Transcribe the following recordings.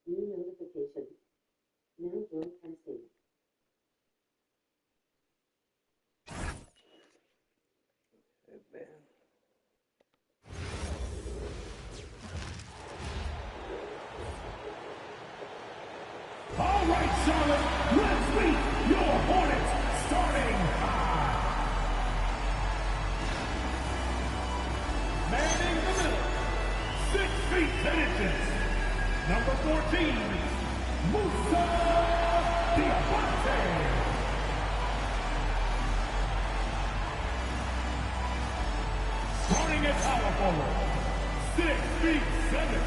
New notification. Now join testing. All right, Charlotte, let's meet your Hornets starting five. Manning the middle, 6 feet 10 inches. Number 14, Musa Diabate. Starting at power forward, 6 feet 7,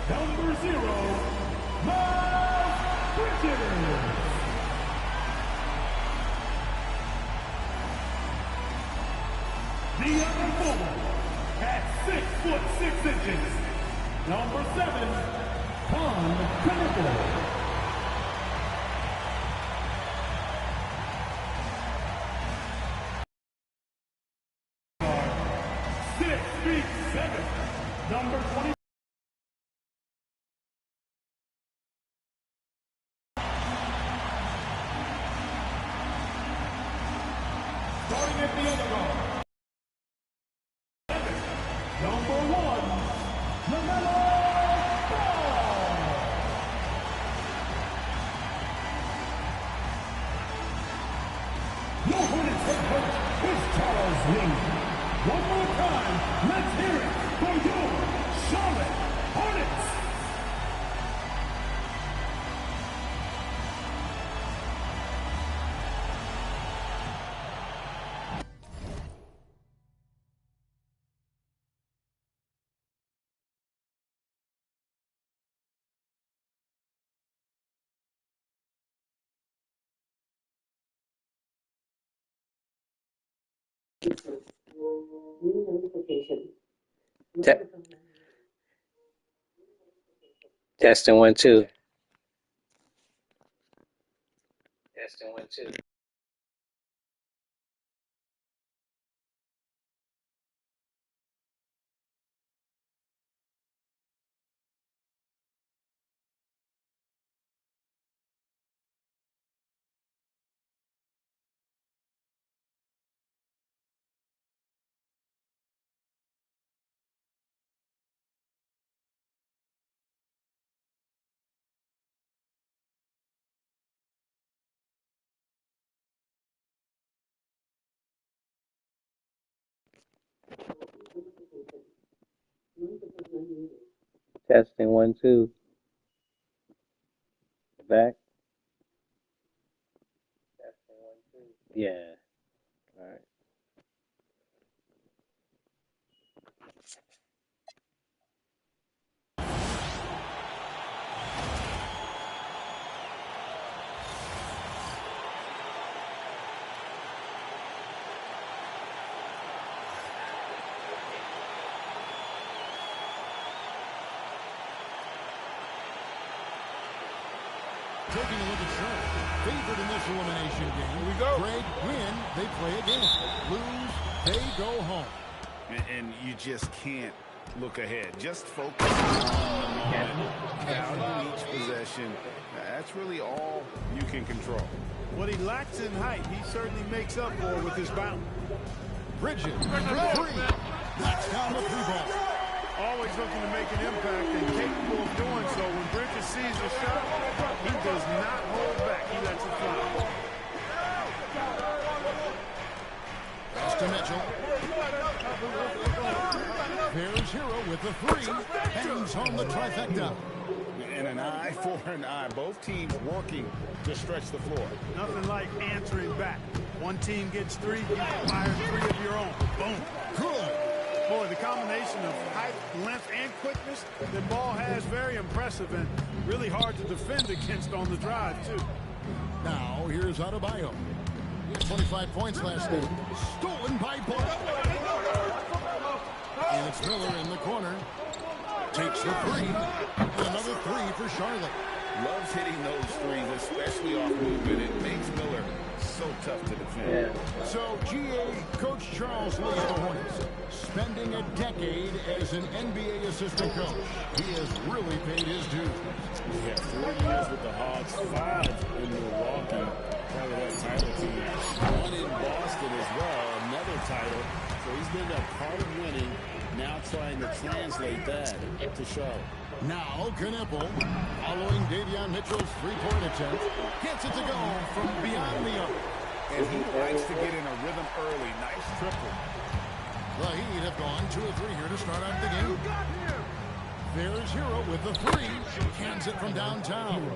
number 0, Miles Bridges. The other forward, at 6 foot 6 inches, number 7, Con Connector. Number 20. Starting at the other guard. Number 1, LaMelo Ball. Your Hornets head coach is Charles Lee. One more time, let's hear it for your Charlotte Hornets. New notification. Testing 1 2. Testing 1 2. Testing 1 2. Back. Testing 1 2. Yeah. All right. Taking a look at Charlotte, favored in this elimination game. Here we go. Greg, win, they play again. Lose, they go home. And you just can't look ahead. Just focus on the moment. Value each possession. That's really all you can control. What he lacks in height, he certainly makes up for with his bounce. Bridges for 3. Knocks down the 3-ball. Always looking to make an impact and capable of doing so. When Bridges sees a shot, he does not hold back. He lets it fly. Pass to Mitchell. Bears hero with the 3. Hangs on the trifecta. And an eye for an eye. Both teams working to stretch the floor. Nothing like answering back. One team gets 3, you fire 3 of your own. Boom. Good. Boy, the combination of height, length, and quickness that Ball has, very impressive and really hard to defend against on the drive, too. Now, here's Adebayo. 25 points last game. Stolen by Ball. And it's Miller in the corner. Takes the 3. And another 3 for Charlotte. Loves hitting those threes, especially off movement. It makes Miller so tough to defend. Yeah. So, GA Coach Charles Lee of the Hornets, spending a decade as an NBA assistant coach. He has really paid his dues. Yeah, The Hawks 5 in Milwaukee, part of that title team. 1 in Boston as well, another title. So he's been a part of winning, now trying to translate that to Charlotte. Now Knipple, following Davion Mitchell's three-point attempt, gets it to go from beyond the arc. And he likes to get in a rhythm early. Nice triple. The Heat have gone 2 of 3 here to start out the game. There's Hero with the three. Cans it from downtown.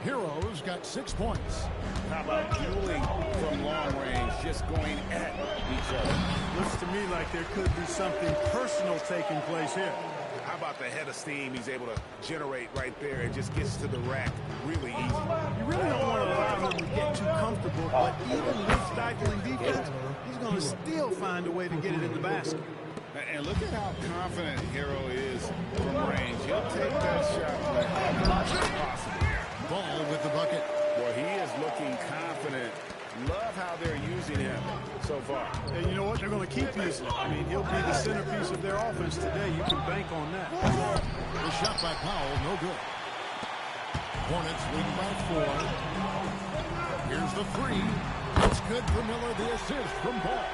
Hero's got 6 points. How about dueling from long range, just going at each other? Looks to me like there could be something personal taking place here. How about the head of steam he's able to generate right there and just gets to the rack really easy? You really don't want to allow him to get too comfortable, but even with stifling defense, he's going to still find a way to get it in the basket. And look at how confident Hero is from range. He'll take that shot wherever possible. Ball with the bucket. Well, he is looking confident. Love how they're using him so far. And you know what? They're going to keep using him. I mean, he'll be the centerpiece of their offense today. You can bank on that. The shot by Powell, no good. Hornets leading by 4. Here's the three. It's good for Miller. The assist from Ball.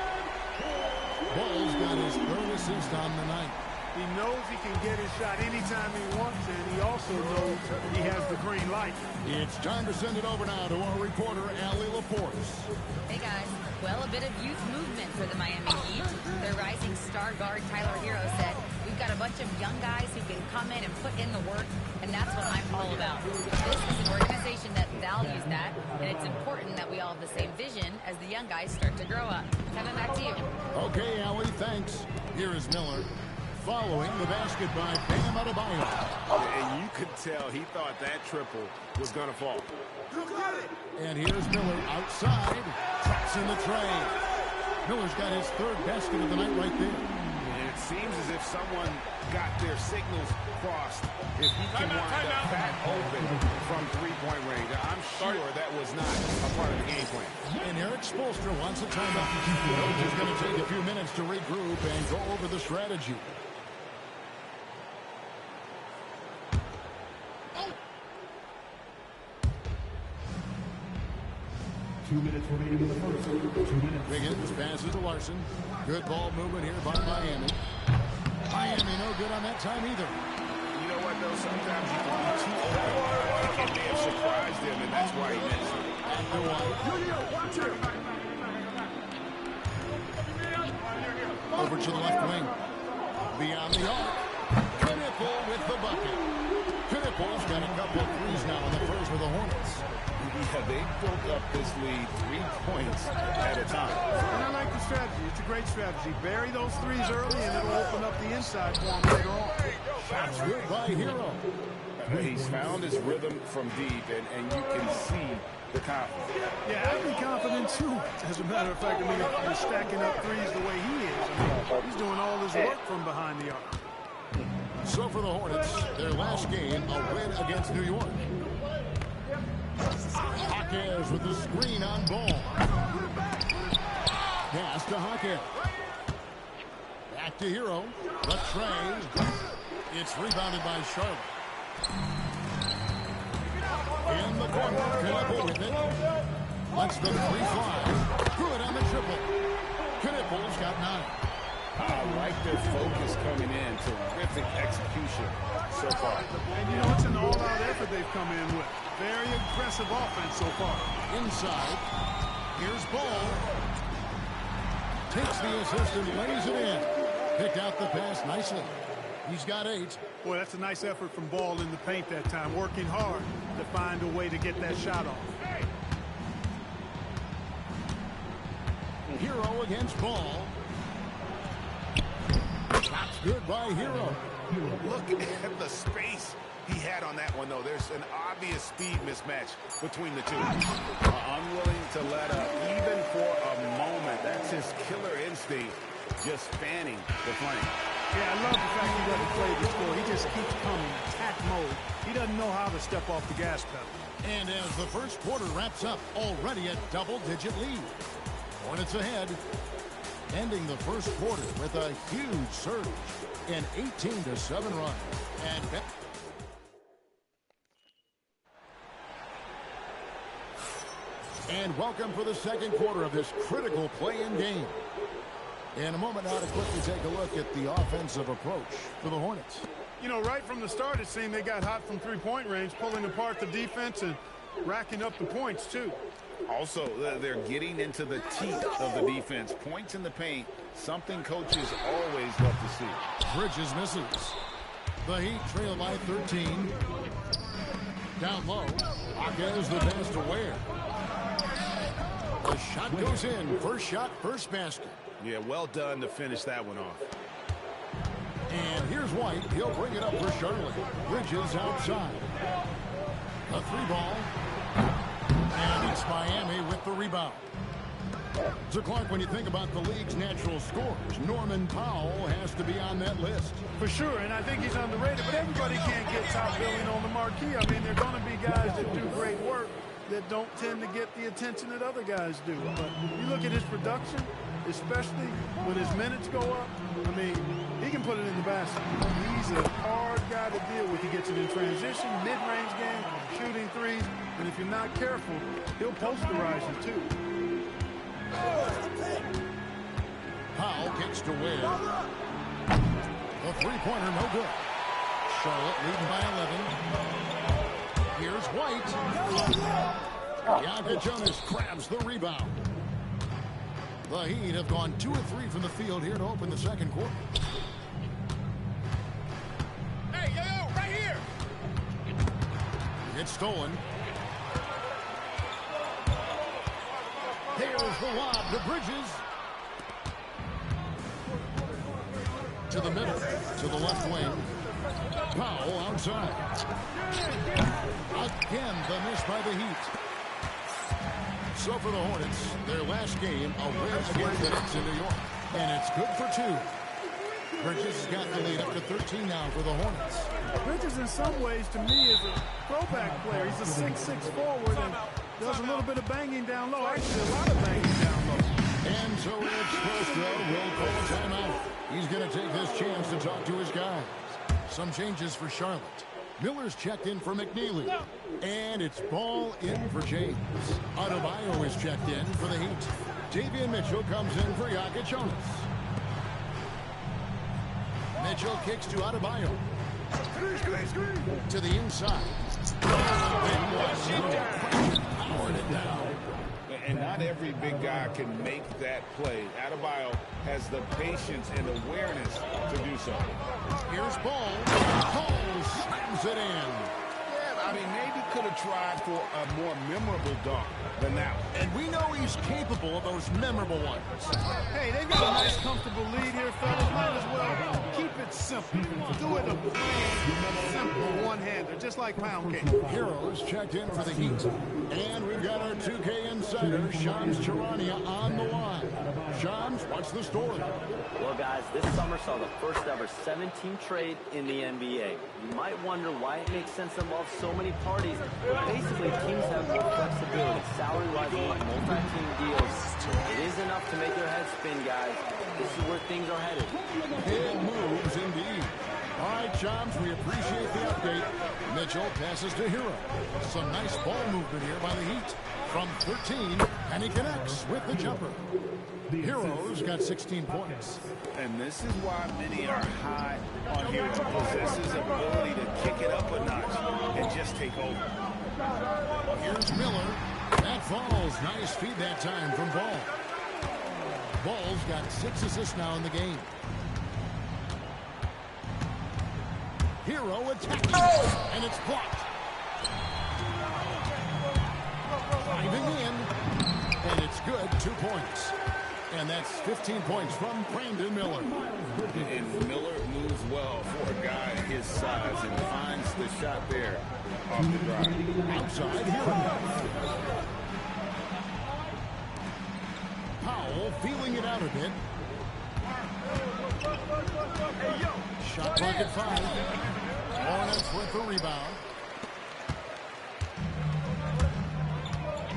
Ball's got his 3rd assist on the night. He knows he can get his shot anytime he wants, and he also knows he has the green light. It's time to send it over now to our reporter, Allie Laporte. Hey, guys. Well, a bit of youth movement for the Miami Heat. Their rising star guard, Tyler Hero, said, we've got a bunch of young guys who can come in and put in the work, and that's what I'm all about. This is an organization that values that, and it's important that we all have the same vision as the young guys start to grow up. Kevin, back to you. Okay, Allie, thanks. Here is Miller. Following the basket by Bam Adebayo. And you could tell he thought that triple was going to fall. And here's Miller outside. Traps in the tray. Miller's got his 3rd basket of the night right there. And it seems as if someone got their signals crossed. If he can wind up back open from three-point range, I'm sure that was not a part of the game plan. And Eric Spoelstra wants a timeout. Coach is going to take a few minutes to regroup and go over the strategy. 2 minutes remaining in the first. 2 minutes. Wiggins passes to Larson. Good ball movement here by Miami. Miami no good on that time either. You know what, though? Sometimes you can be too open. It may have surprised him, and that's why he missed it. And over to the left wing. Beyond the arc. Knipple with the bucket. Knipple's got a couple of threes now in the first for the Hornets. Yeah, they built up this lead 3 points at a time. And I like the strategy. It's a great strategy. Bury those threes early, and it'll open up the inside for him later on. Shots good by Hero. He's found his rhythm from deep, and you can see the confidence. Yeah, I'd be confident, too. As a matter of fact, I mean, if you're stacking up threes the way he is, I mean, he's doing all his work from behind the arc. So for the Hornets, their last game, a win against New York. Jaquez with the screen on Ball. Pass to Jaquez. Back to Hero. The tray. It's rebounded by Charlotte. In the corner, Knipple with it. Lets the three fly. Good on the triple. Knipple's got 9. I like their focus coming in. Terrific execution so far. And, you know, it's an all-out effort they've come in with. Very aggressive offense so far. Inside. Here's Ball. Takes the assist and lays it in. Picked out the pass nicely. He's got 8. Boy, that's a nice effort from Ball in the paint that time. Working hard to find a way to get that shot off. Hero against Ball. Shots good by Hero. Look at the space he had on that one, though. There's an obvious speed mismatch between the two. Unwilling to let up, even for a moment. That's his killer instinct, just spanning the flame. Yeah, I love the fact he doesn't play the score. He just keeps coming, attack mode. He doesn't know how to step off the gas pedal. And as the first quarter wraps up, already a double-digit lead. Hornets ahead, ending the first quarter with a huge surge, an 18-7 run. And And welcome for the second quarter of this critical play-in game. In a moment now to quickly take a look at the offensive approach for the Hornets. You know, right from the start, it seemed they got hot from three-point range, pulling apart the defense and racking up the points, too. Also, they're getting into the teeth of the defense. Points in the paint, something coaches always love to see. Bridges misses. The Heat trail by 13. Down low. Jaquez the best aware. The shot goes in. First shot, first basket. Yeah, well done to finish that one off. And here's White. He'll bring it up for Charlotte. Bridges outside. A three ball. And it's Miami with the rebound. So, Clark, when you think about the league's natural scorers, Norman Powell has to be on that list. For sure, and I think he's underrated, but everybody can't get top billing on the marquee. I mean, there are going to be guys that do great work that don't tend to get the attention that other guys do. But you look at his production, especially when his minutes go up, I mean, he can put it in the basket. He's a hard guy to deal with. He gets it in transition, mid-range game, shooting threes, and if you're not careful, he'll posterize you too. Powell kicks to Ware. The three-pointer, no good. Charlotte leading by 11. Here's White. Jakob Jonas grabs the rebound. The Heat have gone 2 of 3 from the field here to open the second quarter. Hey, yo, right here. It's stolen. Here's the lob to Bridges. To the middle, to the left wing. Powell outside. Again, the miss by the Heat. So for the Hornets, their last game, a win against the Knicks in New York. And it's good for 2. Bridges has got the lead up to 13 now for the Hornets. Bridges, in some ways, to me, is a throwback player. He's a 6'6" forward and does a little bit of banging down low. Actually, a lot of banging down low. And so Eric Spoelstra will call a timeout. He's going to take this chance to talk to his guys. Some changes for Charlotte. Miller's checked in for McNeely. And it's ball in for James. Adebayo is checked in for the Heat. Davion Mitchell comes in for Jakob Jonas. Mitchell kicks to Adebayo. To the inside. Powered it down. And not every big guy can make that play. Adebayo has the patience and awareness to do so. Here's Ball. Ball slams it in. I mean, maybe could have tried for a more memorable dunk than that one. And we know he's capable of those memorable ones. Hey, they've got a nice, comfortable lead here, fellas. Might as well keep it simple. Do it a simple one-hander, just like pound cake. Heroes checked in for the Heat. And we've got our 2K insider, Shams Charania, on the line. Shams, what's the story? Well, guys, this summer saw the first ever 7-team trade in the NBA. You might wonder why it makes sense to involve so many parties. But basically, teams have more flexibility. Salary-wise, multi-team deals. It is enough to make your head spin, guys. This is where things are headed. Big moves indeed. All right, Shams, we appreciate the update. Mitchell passes to Hero. Some nice ball movement here by the Heat. From 13, and he connects with the jumper. Hero's got 16 points. And this is why many are high on Hero. Possesses ability to kick it up a notch and just take over. Here's Miller. That falls. Nice feed that time from Ball. Ball's got 6 assists now in the game. Hero attacking. And it's blocked. Driving in. And it's good. 2 points. And that's 15 points from Brandon Miller. And Miller moves well for a guy his size and finds the shot there off the drive. Outside Hero. Powell feeling it out a bit. Shot clock at 5. Hornets with the rebound.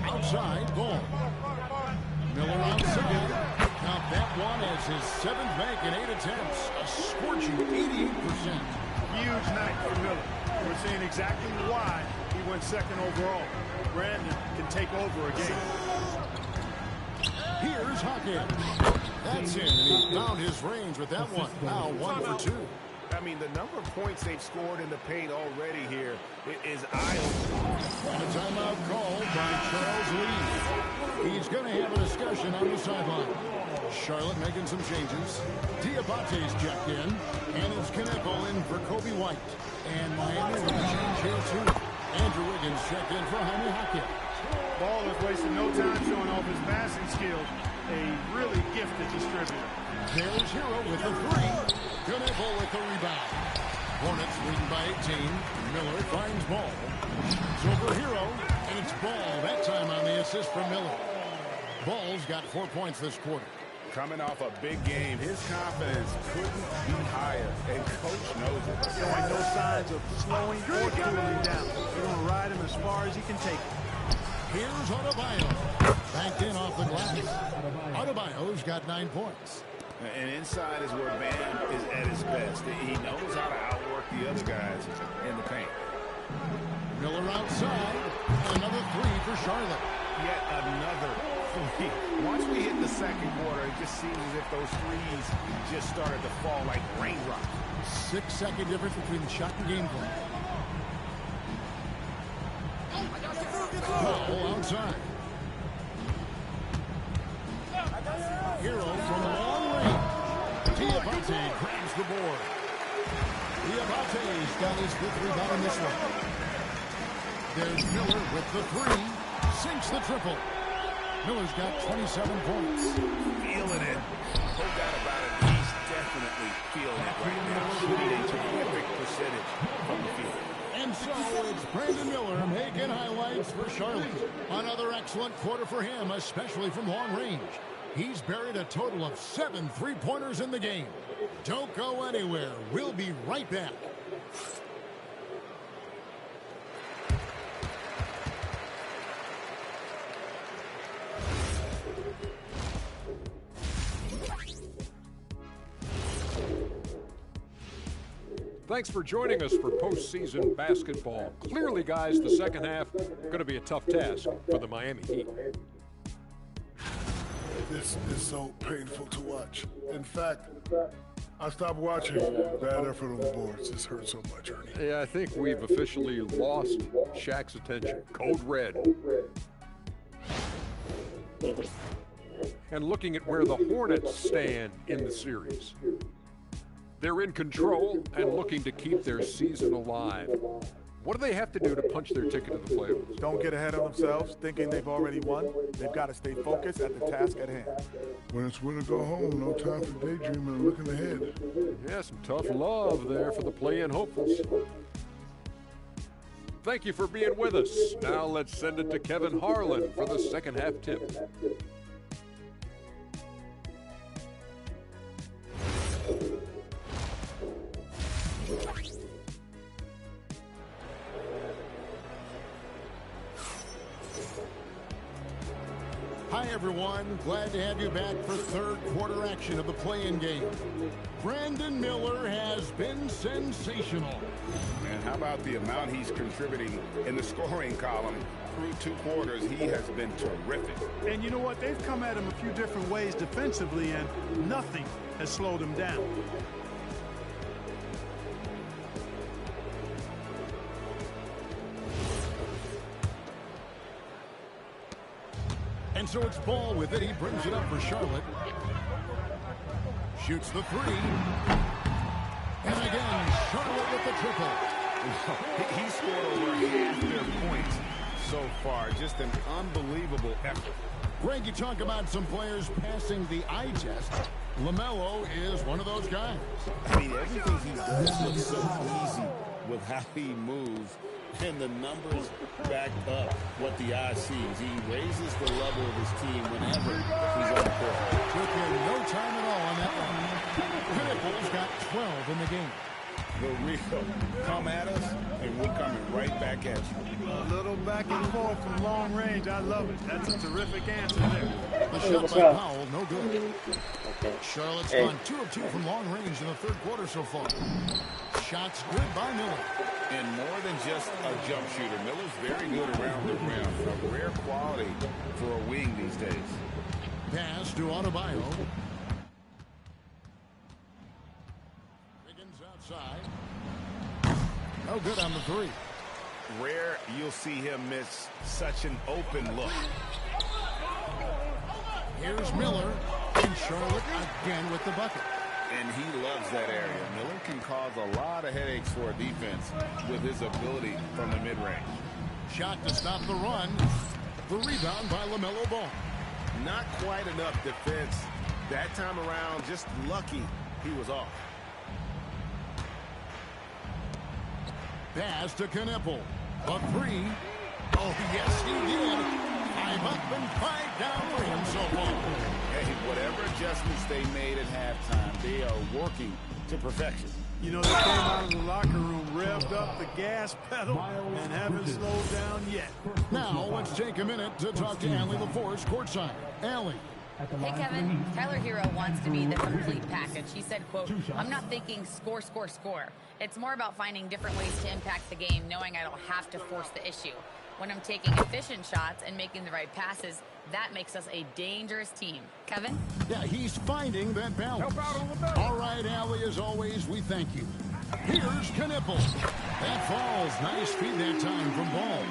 Outside, Ball. Miller outside. Now that one is his 7th make in 8 attempts. A scorching 88%. Huge night for Miller. We're seeing exactly why he went going second overall. Brandon can take over a game. Here's Hawkins. That's in, and he found his range with that one. Now 1 for 2. I mean, the number of points they've scored in the paint already here is eye-opening. And a timeout called by Charles Lee. He's going to have a discussion on the sideline. Charlotte making some changes. Diabate's checked in, and it's Kneppel in for Kobe White. And Miami with a change here, too. Andrew Wiggins checked in for Jaime Jaquez. Ball is wasting no time showing off his passing skills. A really gifted distributor. There's Hero with the 3. Kneppel with the rebound. Hornets leading by 18. Miller finds Ball. It's over Hero, and it's Ball that time on the assist from Miller. Ball's got 4 points this quarter. Coming off a big game, his confidence couldn't be higher, and Coach knows it. Showing no signs of slowing or cooling down. They're going to ride him as far as he can take it. Here's Adebayo. Backed in off the glass. Adebayo's got 9 points. And inside is where Bam is at his best. He knows how to outwork the other guys in the paint. Miller outside. Another 3 for Charlotte. Yet another 3. Once we hit the second quarter, it just seems as if those threes just started to fall like raindrops. 6-second difference between the shot and game plan. Ball outside. Hero from long range. Diabate grabs the board. Diabate's got his 5th rebound in this one. There's Miller with the 3. Sinks the triple. Miller's got 27 points. Feeling it. No doubt about it. He's definitely feeling it right now. Shooting a terrific percentage from the field. And so it's Brandon Miller making highlights for Charlotte. Another excellent quarter for him, especially from long range. He's buried a total of 7 3-pointers in the game. Don't go anywhere. We'll be right back. Thanks for joining us for postseason basketball. Clearly, guys, the second half going to be a tough task for the Miami Heat. This is so painful to watch. In fact, I stopped watching. Bad effort on the boards. This hurts so much, Ernie. Yeah, I think we've officially lost Shaq's attention. Code red. And looking at where the Hornets stand in the series. They're in control and looking to keep their season alive. What do they have to do to punch their ticket to the playoffs? Don't get ahead of themselves, thinking they've already won. They've got to stay focused at the task at hand. When it's win or go home, no time for daydreaming and looking ahead. Yeah, some tough love there for the play-in hopefuls. Thank you for being with us. Now let's send it to Kevin Harlan for the second half tip. Hi, everyone. Glad to have you back for third quarter action of the play-in game. Brandon Miller has been sensational. Man, how about the amount he's contributing in the scoring column? Through 2 quarters, he has been terrific. And you know what? They've come at him a few different ways defensively, and nothing has slowed him down. And so it's Ball with it. He brings it up for Charlotte. Shoots the 3. And again, Charlotte with the triple. He scored over half their points so far. Just an unbelievable effort. Greg, you talk about some players passing the eye test. LaMelo is one of those guys. I mean, everything he does looks so easy with how he moves. And the numbers back up what the eye sees. He raises the level of his team whenever he's on the court. Took him no time at all on that one. Kneppel's got 12 in the game. The real come at us, and we're coming right back at you. A little back and forth from long range. I love it. That's a terrific answer there. The shot by Powell, no good. Charlotte's on 2 of 2 from long range in the third quarter so far. Shots good by Miller. And more than just a jump shooter, Miller's very good around the rim. A rare quality for a wing these days. Pass to Adebayo. Wiggins outside. No good on the three. Rare you'll see him miss such an open look. Here's Miller. And Charlotte again with the bucket. And he loves that area. Miller can cause a lot of headaches for a defense with his ability from the mid-range. Shot to stop the run. The rebound by LaMelo Ball. Not quite enough defense that time around. Just lucky he was off. Pass to Knueppel. A three. Oh, yes, he did. 5 up and 5 down for him so far. Hey, whatever adjustments they made at halftime, they are working to perfection. You know, they came out of the locker room, revved up the gas pedal, and haven't slowed down yet. Now, let's take a minute to talk to Allie LaForce courtside. Allie. Hey, Kevin. Tyler Hero wants to be the complete package. He said, quote, I'm not thinking score, score, score. It's more about finding different ways to impact the game, knowing I don't have to force the issue. When I'm taking efficient shots and making the right passes, that makes us a dangerous team. Kevin? Yeah, he's finding that balance. All right, Allie, as always, we thank you. Here's Knueppel. That falls. Nice feed that time from Ball.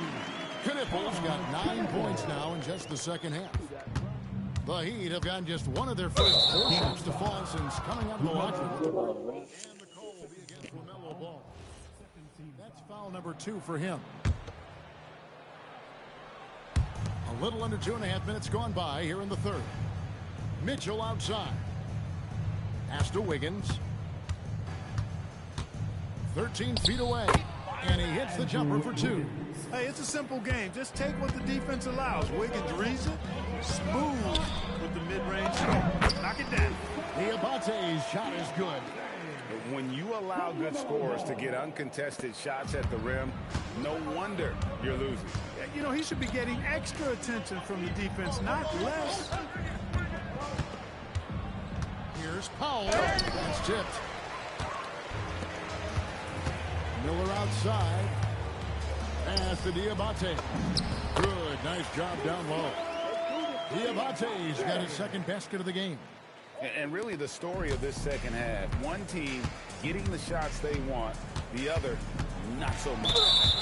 Knueppel's got 9 points now in just the second half. The Heat have gotten just one of their first 4 shots to fall since coming out of the locker room. And the call will be against LaMelo Ball. That's foul number 2 for him. A little under 2.5 minutes gone by here in the third. Mitchell outside. Pass to Wiggins. 13 feet away. And he hits the jumper for 2. Hey, it's a simple game. Just take what the defense allows. Wiggins reads it. Smooth with the mid-range shot. Knock it down. Diabate's shot is good. When you allow good scorers to get uncontested shots at the rim, no wonder you're losing. You know, he should be getting extra attention from the defense, not less. Here's Powell. That's tipped. Miller outside. Pass to Diabate. Good. Nice job down low. Diabate's got his second basket of the game. And really the story of this second half, one team getting the shots they want, the other not so much.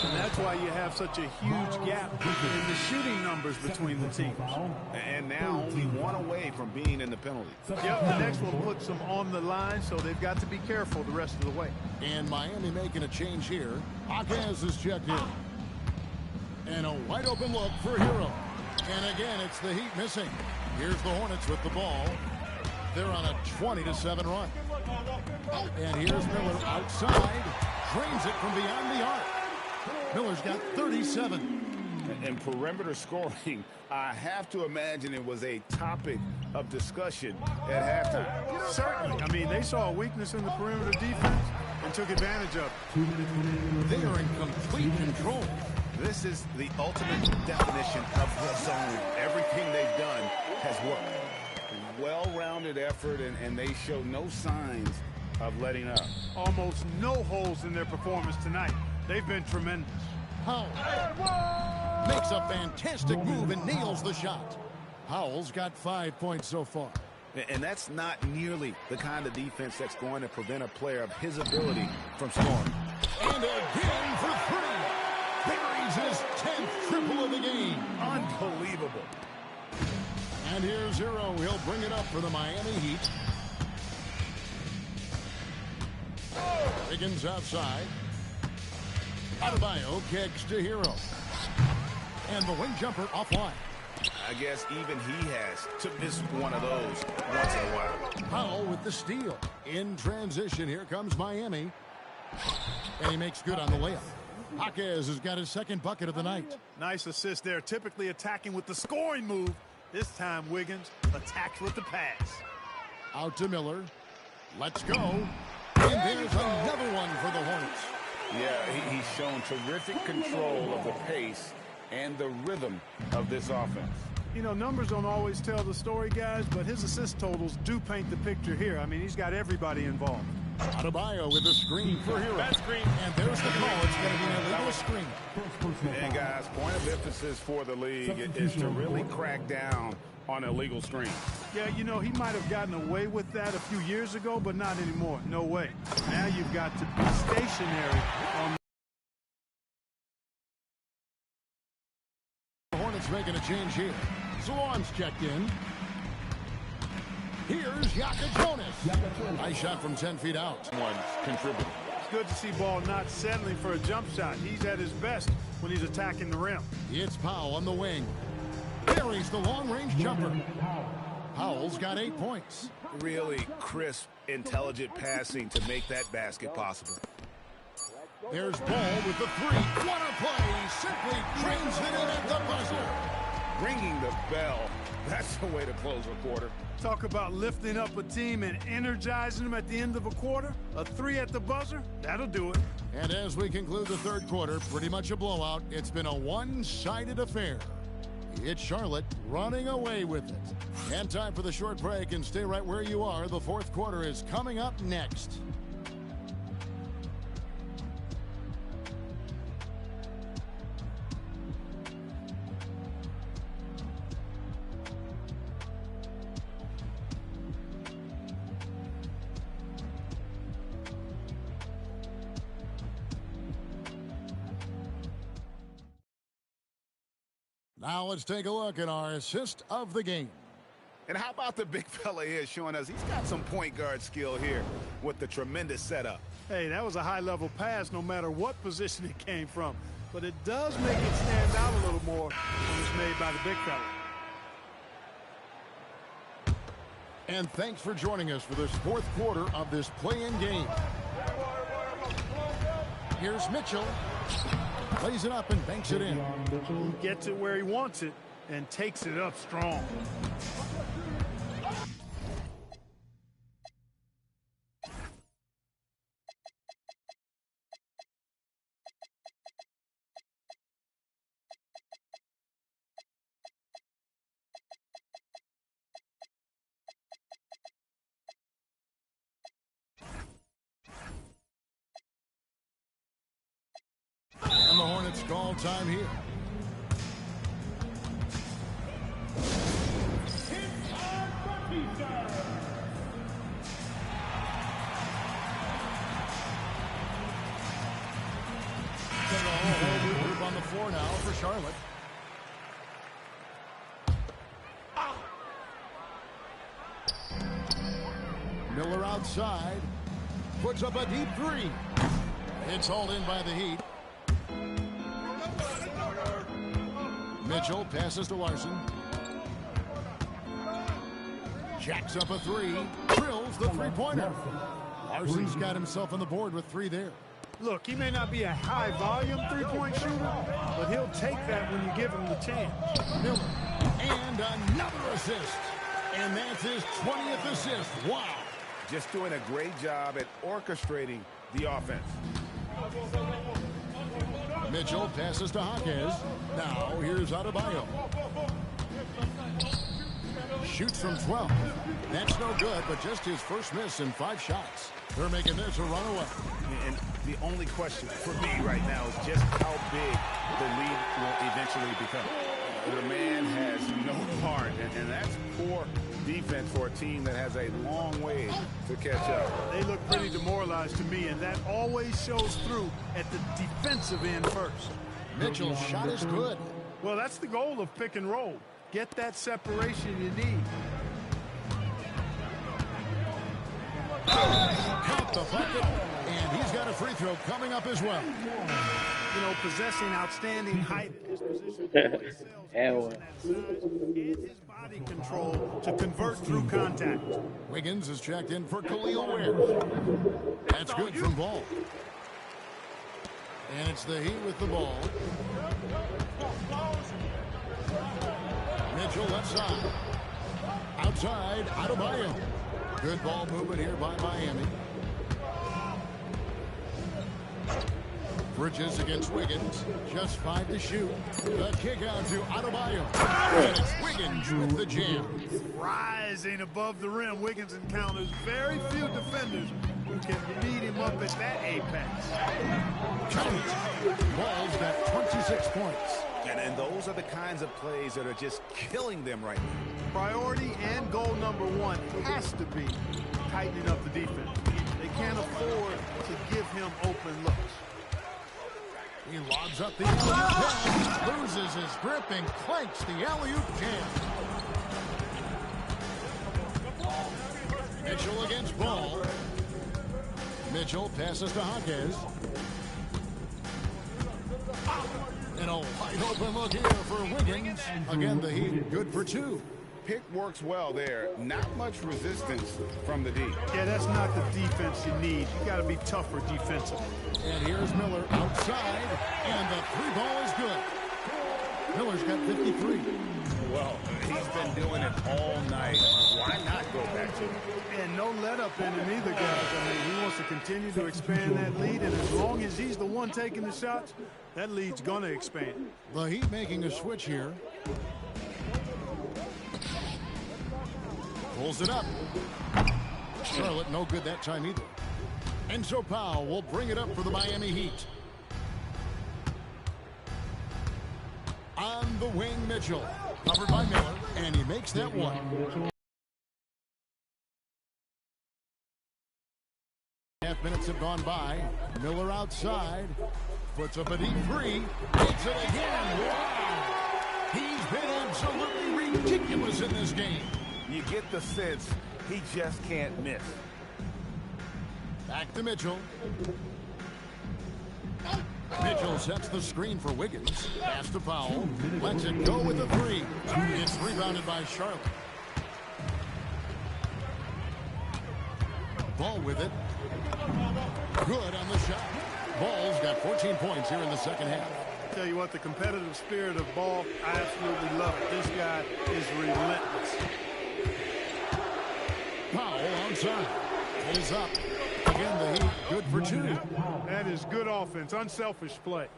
And that's why you have such a huge gap in the shooting numbers between the teams. And now only one away from being in the penalty. Yep, the next one puts them on the line, so they've got to be careful the rest of the way. And Miami making a change here. Jaquez is checked in. And a wide open look for Hero. And again, it's the Heat missing. Here's the Hornets with the ball. They're on a 20-7 run. And here's Miller outside. Drains it from beyond the arc. Miller's got 37. And perimeter scoring, I have to imagine it was a topic of discussion at halftime. Certainly. I mean, they saw a weakness in the perimeter defense and took advantage of it. They are in complete control. This is the ultimate definition of the zone. Everything they've done has worked. Well-rounded effort, and they show no signs of letting up. Almost no holes in their performance tonight. They've been tremendous. Powell makes a fantastic move and nails the shot. Powell's got 5 points so far. And that's not nearly the kind of defense that's going to prevent a player of his ability from scoring. And again for 3. Buries his 10th triple of the game. Unbelievable. And here's Hero. He'll bring it up for the Miami Heat. Wiggins outside. Adebayo kicks to Hero. And the wing jumper offline. I guess even he has to miss one of those once in a while. Powell with the steal. In transition, here comes Miami. And he makes good on the layup. Jaquez has got his second bucket of the night. Nice assist there. Typically attacking with the scoring move. This time, Wiggins attacks with the pass. Out to Miller. Let's go. And there's another one for the Hornets. Yeah, he's shown terrific control of the pace and the rhythm of this offense. You know, numbers don't always tell the story, guys, but his assist totals do paint the picture here. I mean, he's got everybody involved. Adebayo with a screen for Hero. That screen. And there's the call. It's going to be an illegal screen. And guys, point of emphasis for the league is to really crack down on illegal screens. Yeah, you know, he might have gotten away with that a few years ago, but not anymore. No way. Now you've got to be stationary on The Hornets making a change here. Salon's checked in. Here's Yaka Jonas. Nice shot from 10 feet out. One's contributing. It's good to see Ball not settling for a jump shot. He's at his best when he's attacking the rim. It's Powell on the wing. Carries the long-range jumper. Powell's got 8 points. Really crisp, intelligent passing to make that basket possible. There's Ball with the three. What a play. Simply trains it in at the buzzer. Ringing the bell. That's the way to close a quarter. Talk about lifting up a team and energizing them at the end of a quarter. A three at the buzzer, that'll do it. And as we conclude the third quarter, pretty much a blowout. It's been a one-sided affair. It's Charlotte running away with it. And time for the short break, and stay right where you are. The fourth quarter is coming up next. Now let's take a look at our assist of the game. And how about the big fella here showing us he's got some point guard skill here with the tremendous setup. Hey, that was a high-level pass no matter what position it came from. But it does make it stand out a little more when it's made by the big fella. And thanks for joining us for this fourth quarter of this play-in game. Here's Mitchell. Plays it up and banks it in. He gets it where he wants it and takes it up strong. And the Hornets call time here. Group on the floor now for Charlotte. Miller outside. Puts up a deep three. It's hauled in by the Heat. Mitchell passes to Larson. Jacks up a three. Drills the three-pointer. Larson's got himself on the board with three there. Look, he may not be a high-volume three-point shooter, but he'll take that when you give him the chance. Miller. And another assist. And that's his 20th assist. Wow. Just doing a great job at orchestrating the offense. Mitchell passes to Hawkins. Now here's Adebayo. Shoots from 12. That's no good, but just his first miss in 5 shots. They're making this a runaway. And the only question for me right now is just how big the lead will eventually become. The man has no heart, and that's poor defense for a team that has a long way to catch up. They look pretty demoralized to me, and that always shows through at the defensive end first. Mitchell's shot is good. Well, that's the goal of pick and roll. Get that separation you need. Count the bucket, and he's got a free throw coming up as well. You know, possessing outstanding height at his position, And his body control to convert through contact. Wiggins is checked in for Khalil Ware. That's good from Ball. And it's the Heat with the ball. Mitchell left side. Outside, Adebayo. Good ball movement here by Miami. Bridges against Wiggins. Just 5 to shoot. The kick out to Adebayo. And it's Wiggins with the jam. Rising above the rim, Wiggins encounters very few defenders who can beat him up at that apex. Ball's got 26 points. And those are the kinds of plays that are just killing them right now. Priority and goal number one has to be tightening up the defense. They can't afford to give him open looks. He lobs up the alley-oop pass, loses his grip, and clanks the alley-oop jam. Mitchell against Ball. Mitchell passes to Hodges. And a wide open look here for Wiggins. Again, the Heat good for two. Pick works well there. Not much resistance from the D. Yeah, that's not the defense you need. You got to be tougher defensively. And here's Miller outside, and the three ball is good. Miller's got 53. Well, he's been doing it all night. Why not go back to it? And no let up in him either, guys. I mean, he wants to continue to expand that lead, and as long as he's the one taking the shots, that lead's going to expand. The Heat making a switch here. Pulls it up. Charlotte no good that time either. Enzo Powell will bring it up for the Miami Heat. On the wing, Mitchell. Covered by Miller, and he makes that one. Half minutes have gone by. Miller outside. Puts up a deep three. Hits it again. Wow! He's been absolutely ridiculous in this game. You get the sense he just can't miss. Back to Mitchell. Mitchell sets the screen for Wiggins. Pass to Powell. Lets it go with the three. It's rebounded by Charlotte. Ball with it. Good on the shot. Ball's got 14 points here in the second half. Tell you what, the competitive spirit of Ball, I absolutely love it. This guy is relentless. Powell outside. Pulls up. Again, the Heat good for two. That is good offense. Unselfish play.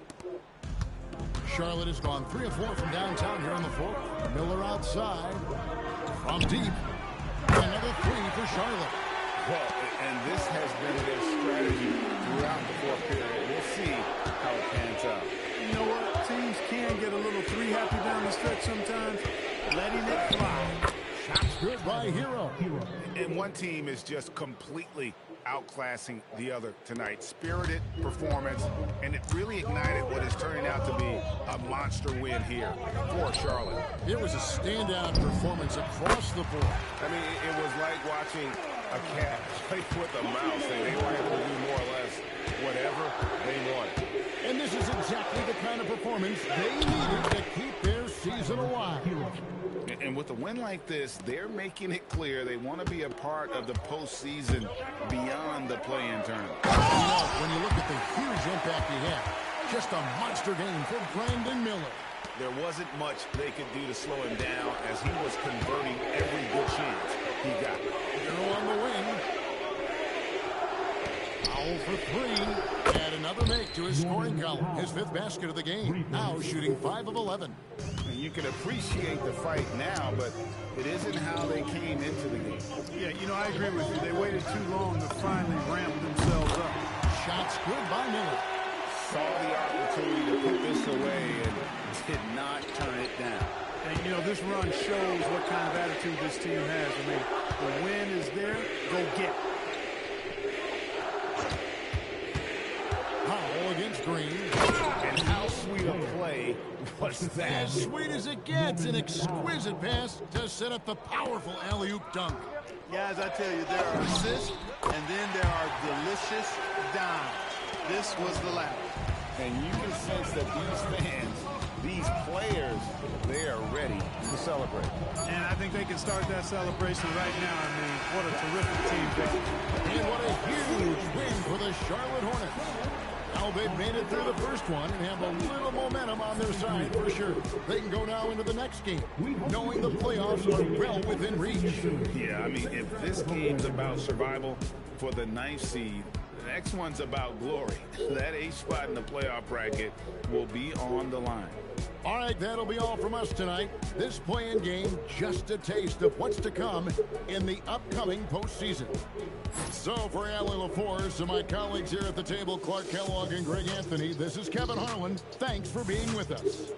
Charlotte has gone 3 of 4 from downtown here in the fourth. Miller outside. From deep. Another three for Charlotte. Well, and this has been their strategy throughout the fourth period. We'll see how it pans out. You know what? Teams can get a little three-happy down the stretch sometimes. Letting it fly. Shots good by Hero. And one team is just completely outclassing the other tonight. Spirited performance, and it really ignited what is turning out to be a monster win here for Charlotte. It was a standout performance across the board. I mean, it was like watching a cat play with a mouse, and they were able to do more or less whatever they wanted. And this is exactly the kind of performance they needed to keep their season alive. And with a win like this, they're making it clear they want to be a part of the postseason beyond the play-in tournament. You know, when you look at the huge impact he had, just a monster game for Brandon Miller. There wasn't much they could do to slow him down as he was converting every good chance he got. Hero on the wing. Powell for three. Add another make to his scoring column. His 5th basket of the game. Now shooting 5 of 11. You can appreciate the fight now, but it isn't how they came into the game. Yeah, you know, I agree with you. They waited too long to finally ramp themselves up. Shots good by Miller. Saw the opportunity to put this away and did not turn it down. And, you know, this run shows what kind of attitude this team has. I mean, the win is there, go get it. Powell against Green. And how sweet a play was that? As sweet as it gets, an exquisite pass to set up the powerful alley-oop dunk. Guys, I tell you, there are assists, and then there are delicious dimes. This was the last. And you can sense that these fans, these players, they are ready to celebrate. And I think they can start that celebration right now. I mean, what a terrific team play. And what a huge win for the Charlotte Hornets. Now they've made it through the first one and have a little momentum on their side for sure. They can go now into the next game, knowing the playoffs are well within reach. Yeah, I mean, if this game's about survival for the 9th seed, the next one's about glory. That 8th spot in the playoff bracket will be on the line. All right, that'll be all from us tonight. This play-in game, just a taste of what's to come in the upcoming postseason. So for Allie LaForce and my colleagues here at the table, Clark Kellogg and Greg Anthony, this is Kevin Harlan. Thanks for being with us.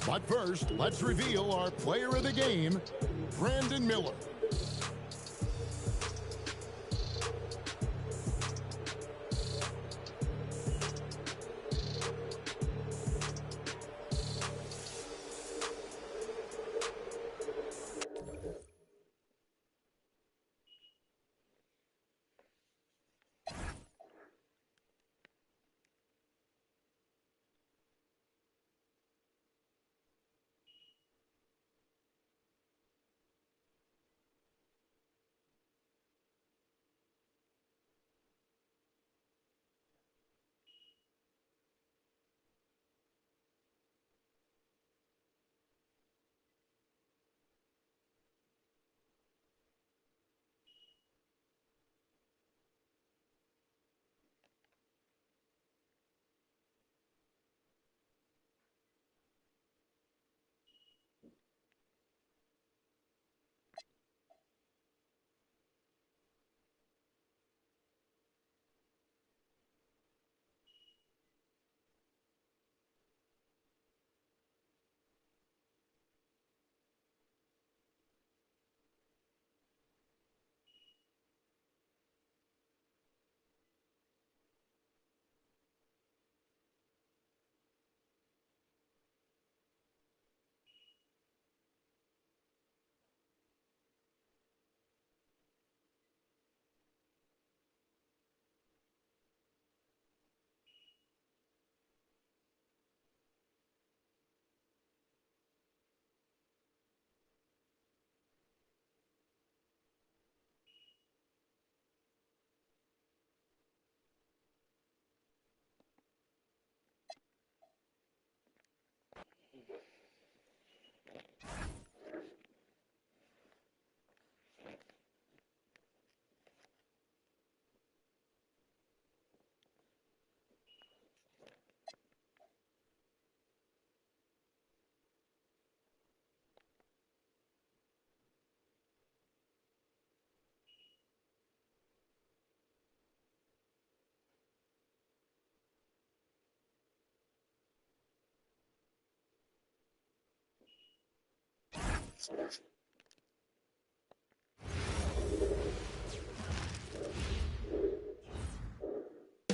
But first, let's reveal our player of the game, Brandon Miller.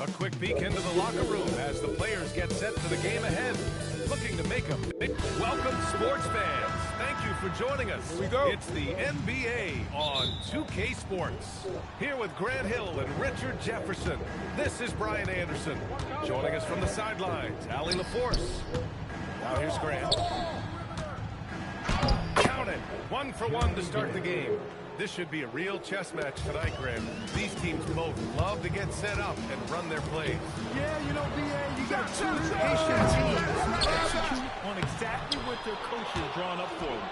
A quick peek into the locker room as the players get set for the game ahead. Looking to make a big welcome, sports fans. Thank you for joining us. Here we go. It's the NBA on 2K Sports. Here with Grant Hill and Richard Jefferson. This is Brian Anderson. Joining us from the sidelines, Allie LaForce. Now here's Grant. Count it. 1 for 1 to start the game. This should be a real chess match tonight, Grant. These teams both love to get set up and run their plays. Yeah, you know, B.A., you got two Asian teams who execute on exactly what their coaches drawn up for them.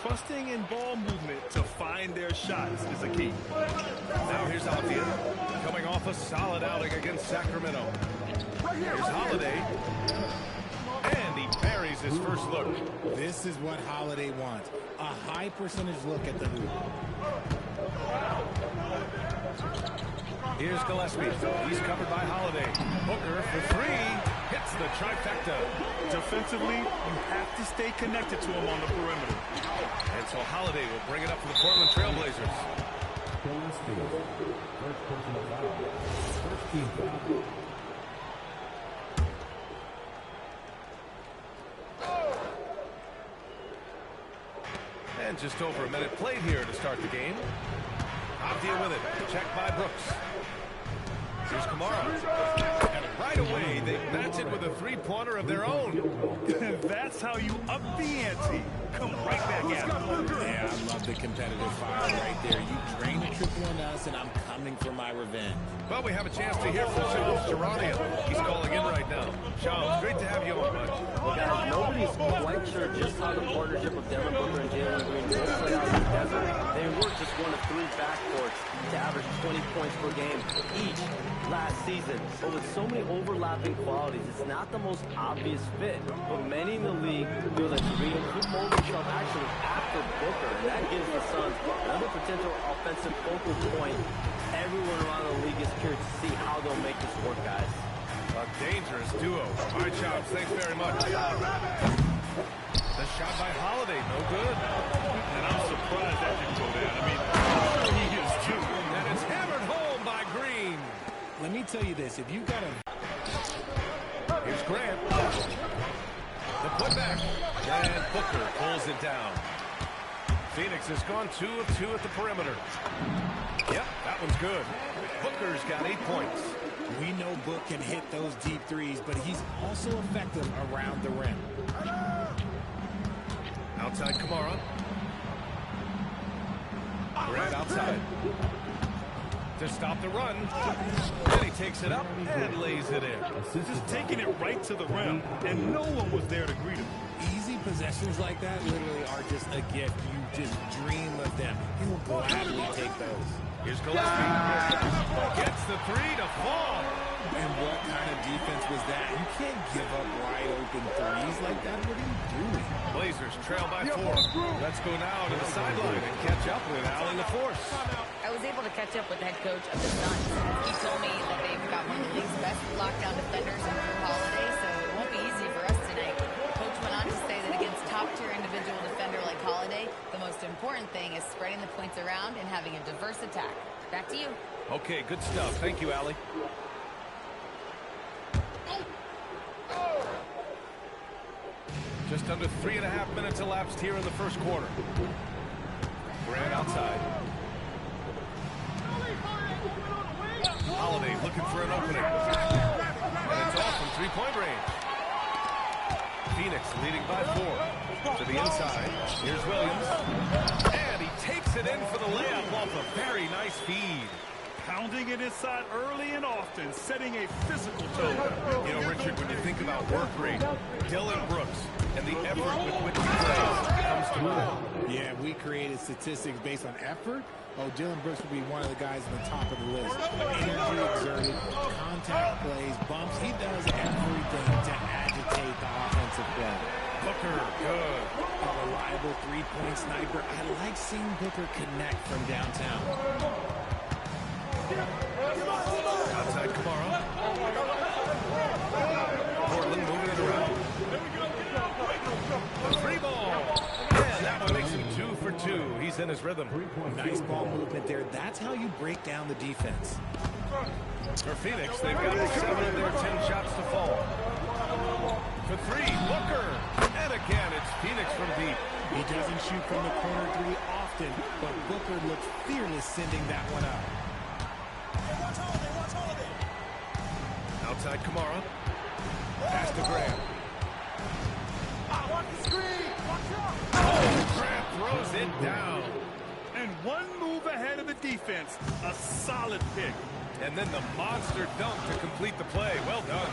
Trusting in ball movement to find their shots is a key. Now here's Avdia, coming off a solid outing against Sacramento. Here's Holiday. And he buries his first look. This is what Holiday wants. A high percentage look at the hoop. Here's Gillespie. He's covered by Holiday. Booker for 3. Hits the trifecta. Defensively, you have to stay connected to him on the perimeter. And so Holiday will bring it up for the Portland Trailblazers. Gillespie, first personal foul. First team foul. And just over a minute played here to start the game. Avdia with it. Checked by Brooks. Here's Kamara. And right away, they match it with a three-pointer of their own. That's how you up the ante. Come right back at it. Yeah, I love the competitive fire right there. You drain a triple on us, and I'm coming for my revenge. Well, we have a chance to hear from Shams Charania. He's calling in right now. Shams, great to have you on, bud. Well, guys, nobody's quite sure just how the partnership of Devin Booker and Jalen Green will play out together. They were just one of 3 backcourts to average 20 points per game each. last season. But with so many overlapping qualities, it's not the most obvious fit. But many in the league feel that Green could mold himself actually after Booker, and that gives the Suns another potential offensive focal point. Everyone around the league is curious to see how they'll make this work, guys. A dangerous duo. All right, Chops, thanks very much. The shot by Holiday, no good. And I'm surprised that didn't go down. I mean, he is too. And it's hammered home by Green. Let me tell you this. If you've got a... Here's Grant. The putback. And Booker pulls it down. Phoenix has gone 2 of 2 at the perimeter. Yep, that one's good. Booker's got 8 points. We know Book can hit those deep threes, but he's also effective around the rim. Outside Kamara. Grant outside. To stop the run. And he takes it up and lays it in. Just taking it right to the rim, and no one was there to greet him. Easy possessions like that literally are just a gift. You just dream of them. He will gladly take those. Here's Gillespie. Gets the 3 to fall. And what kind of defense was that? You can't give up wide open threes like that. What are you doing? Blazers trail by 4. Let's go now to the sideline and catch up with Allen LaForce. I was able to catch up with the head coach of the Suns. He told me that they've got one of the league's best lockdown defenders in Drew Holiday, so it won't be easy for us tonight. Coach went on to say that against top-tier individual defender like Holiday, the most important thing is spreading the points around and having a diverse attack. Back to you. Okay, good stuff. Thank you, Allie. Just under 3.5 minutes elapsed here in the first quarter. Grant outside. Holiday looking for an opening. And it's off from three-point range. Phoenix leading by 4. To the inside. Here's Williams. And he takes it in for the layup off a very nice feed. Pounding it inside early and often, setting a physical tone. You know, Richard, when you think about work rate, Dillon Brooks and the effort with which he plays comes to mind. Yeah, we created statistics based on effort. Oh, Dillon Brooks would be one of the guys on the top of the list. Energy exerted, contact plays, bumps. He does everything to agitate the offensive play. Booker, good. A reliable three-point sniper. I like seeing Booker connect from downtown. Outside Kamara. Portland moving it around. The free ball. And that one makes him 2 for 2. He's in his rhythm. Nice ball movement there. That's how you break down the defense. For Phoenix, they've got 7 of their 10 shots to fall. For 3, Booker. And again, it's Phoenix from deep. He doesn't shoot from the corner 3 often, but Booker looks fearless sending that one up. Outside Kamara. Pass to Grant. Oh, Grant throws it down. And one move ahead of the defense. A solid pick. And then the monster dunk to complete the play. Well done.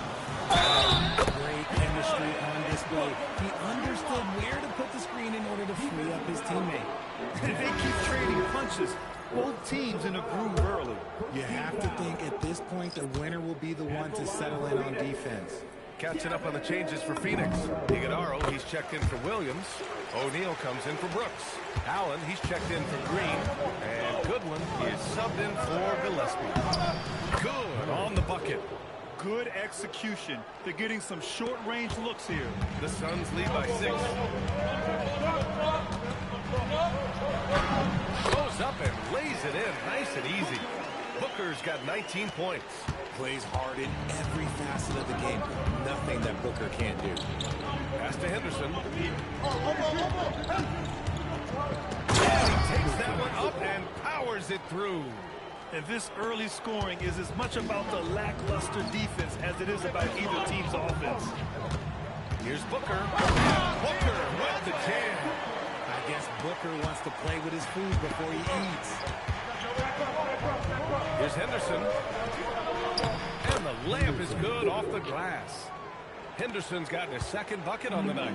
Great chemistry on display. He understood where to put the screen in order to free up his teammate. And they keep trading punches. Both teams in a groove early. You have to think at this point the winner will be the one to settle in on defense. Catching up on the changes for Phoenix. Iguodaro, he's checked in for Williams. O'Neal comes in for Brooks. Allen, he's checked in for Green. And Goodwin is subbed in for Gillespie. Good on the bucket. Good execution. They're getting some short-range looks here. The Suns lead by 6. Goes up and lays it in nice and easy. Booker's got 19 points. Plays hard in every facet of the game. Nothing that Booker can't do. Pass to Henderson. And he takes that one up and powers it through. And this early scoring is as much about the lackluster defense as it is about either team's offense. Here's Booker. Booker with the jam. I guess Booker wants to play with his food before he eats. Here's Henderson. And the layup is good off the glass. Henderson's gotten his second bucket on the night.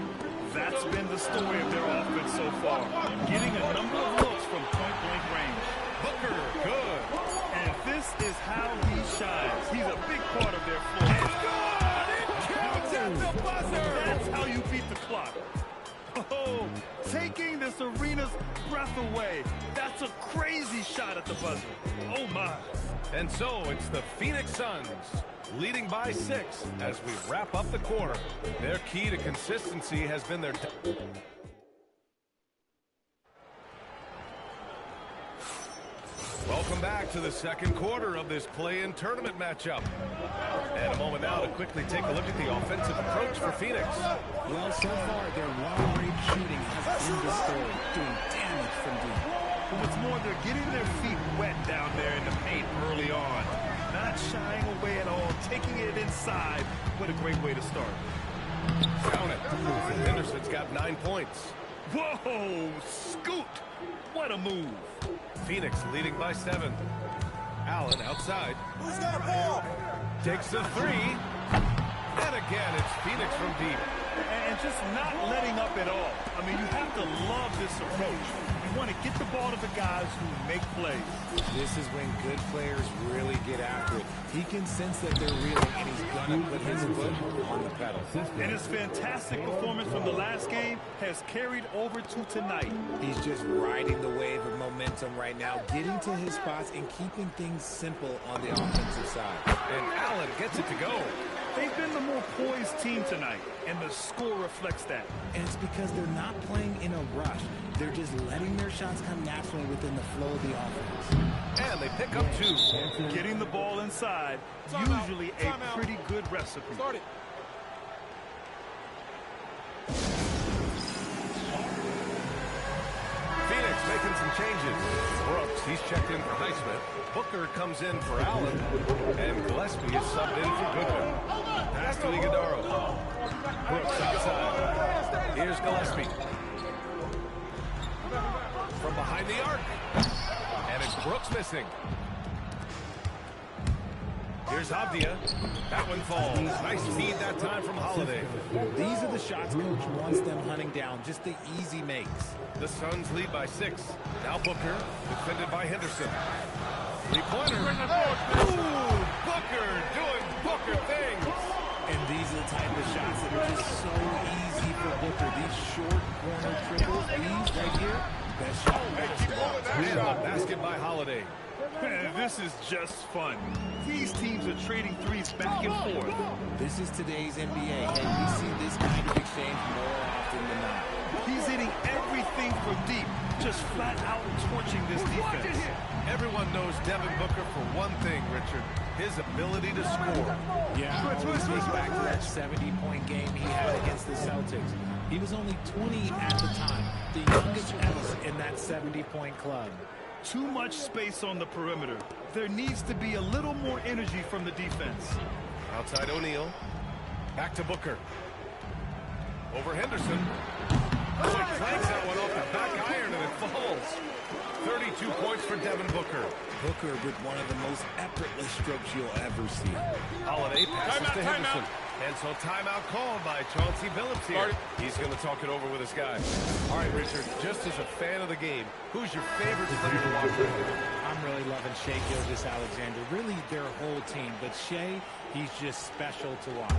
That's been the story of their offense so far. Getting a number of looks from point-blank range. Booker, good. And this This is how he shines. He's a big part of their floor. It's good! It counts at the buzzer! That's how you beat the clock. Oh, taking this arena's breath away. That's a crazy shot at the buzzer. Oh, my. And so it's the Phoenix Suns leading by 6 as we wrap up the quarter. Their key to consistency has been their... Welcome back to the second quarter of this play-in tournament matchup. And a moment now to quickly take a look at the offensive approach for Phoenix. Well, so far, their long-range shooting has been the story, doing damage from deep. But what's more, they're getting their feet wet down there in the paint early on. Not shying away at all, taking it inside. What a great way to start. Count it. Henderson's got 9 points. Whoa, scoot. What a move. Phoenix leading by 7. Allen outside. Who's got a ball? Takes the 3. And again, it's Phoenix from deep. And just not letting up at all. I mean, you have to love this approach. You want to get the ball to the guys who make plays. This is when good players really get after it. He can sense that they're reeling, and he's going to put his foot on the pedal. And his fantastic performance from the last game has carried over to tonight. He's just riding the wave of momentum right now, getting to his spots and keeping things simple on the offensive side. And Allen gets it to go. They've been the more poised team tonight, and the score reflects that. And it's because they're not playing in a rush. They're just letting their shots come naturally within the flow of the offense. And they pick up 2. Getting the ball inside, usually a pretty good recipe. Start it. Phoenix making some changes. Brooks, he's checked in for Highsmith. Booker comes in for Allen. And Gillespie is subbed in for Goodwin. Pass to Iguodaro. Brooks outside. Here's Gillespie. From behind the arc. And it's Brooks missing. Here's Avdia. That one falls. Nice feed that time from Holiday. These are the shots coach wants them hunting down. Just the easy makes. The Suns lead by 6. Now Booker, defended by Henderson. 3-pointer. Ooh, Booker doing Booker things. And these are the type of shots that are just so easy for Booker. These short corner triples, these right here, best shot. And the basket by Holiday. This is just fun. These teams are trading threes back and forth. This is today's NBA, and we see this kind of exchange more often than not. He's hitting everything from deep, just flat out torching this defense. Everyone knows Devin Booker for one thing, Richard, his ability to score. Yeah, let's take back to that 70-point game he had against the Celtics. He was only 20 at the time, the youngest ever in that 70-point club. Too much space on the perimeter. There needs to be a little more energy from the defense. Outside O'Neal. Back to Booker. Over Henderson. Cranks that one off the back iron and it falls. 32 points for Devin Booker. Booker with one of the most effortless strokes you'll ever see. Holiday passes to Henderson. And so timeout called by Chauncey Billups here. He's going to talk it over with his guys. All right, Richard, just as a fan of the game, who's your favorite player to watch right now? I'm really loving Shai Gilgeous-Alexander. Really their whole team. But Shai, he's just special to watch.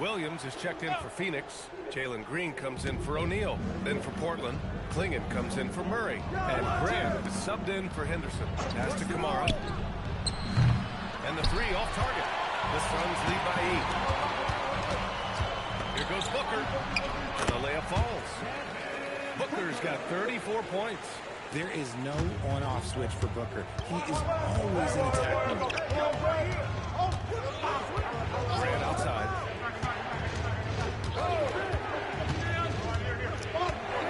Williams is checked in for Phoenix. Jalen Green comes in for O'Neal. Then for Portland, Klingon comes in for Murray. And Grant is subbed in for Henderson. Pass to Kamara. And the 3 off target. The Suns lead by 8. Here goes Booker. And the layup falls. Booker's got 34 points. There is no on-off switch for Booker. He is always in attack mode. Grant outside.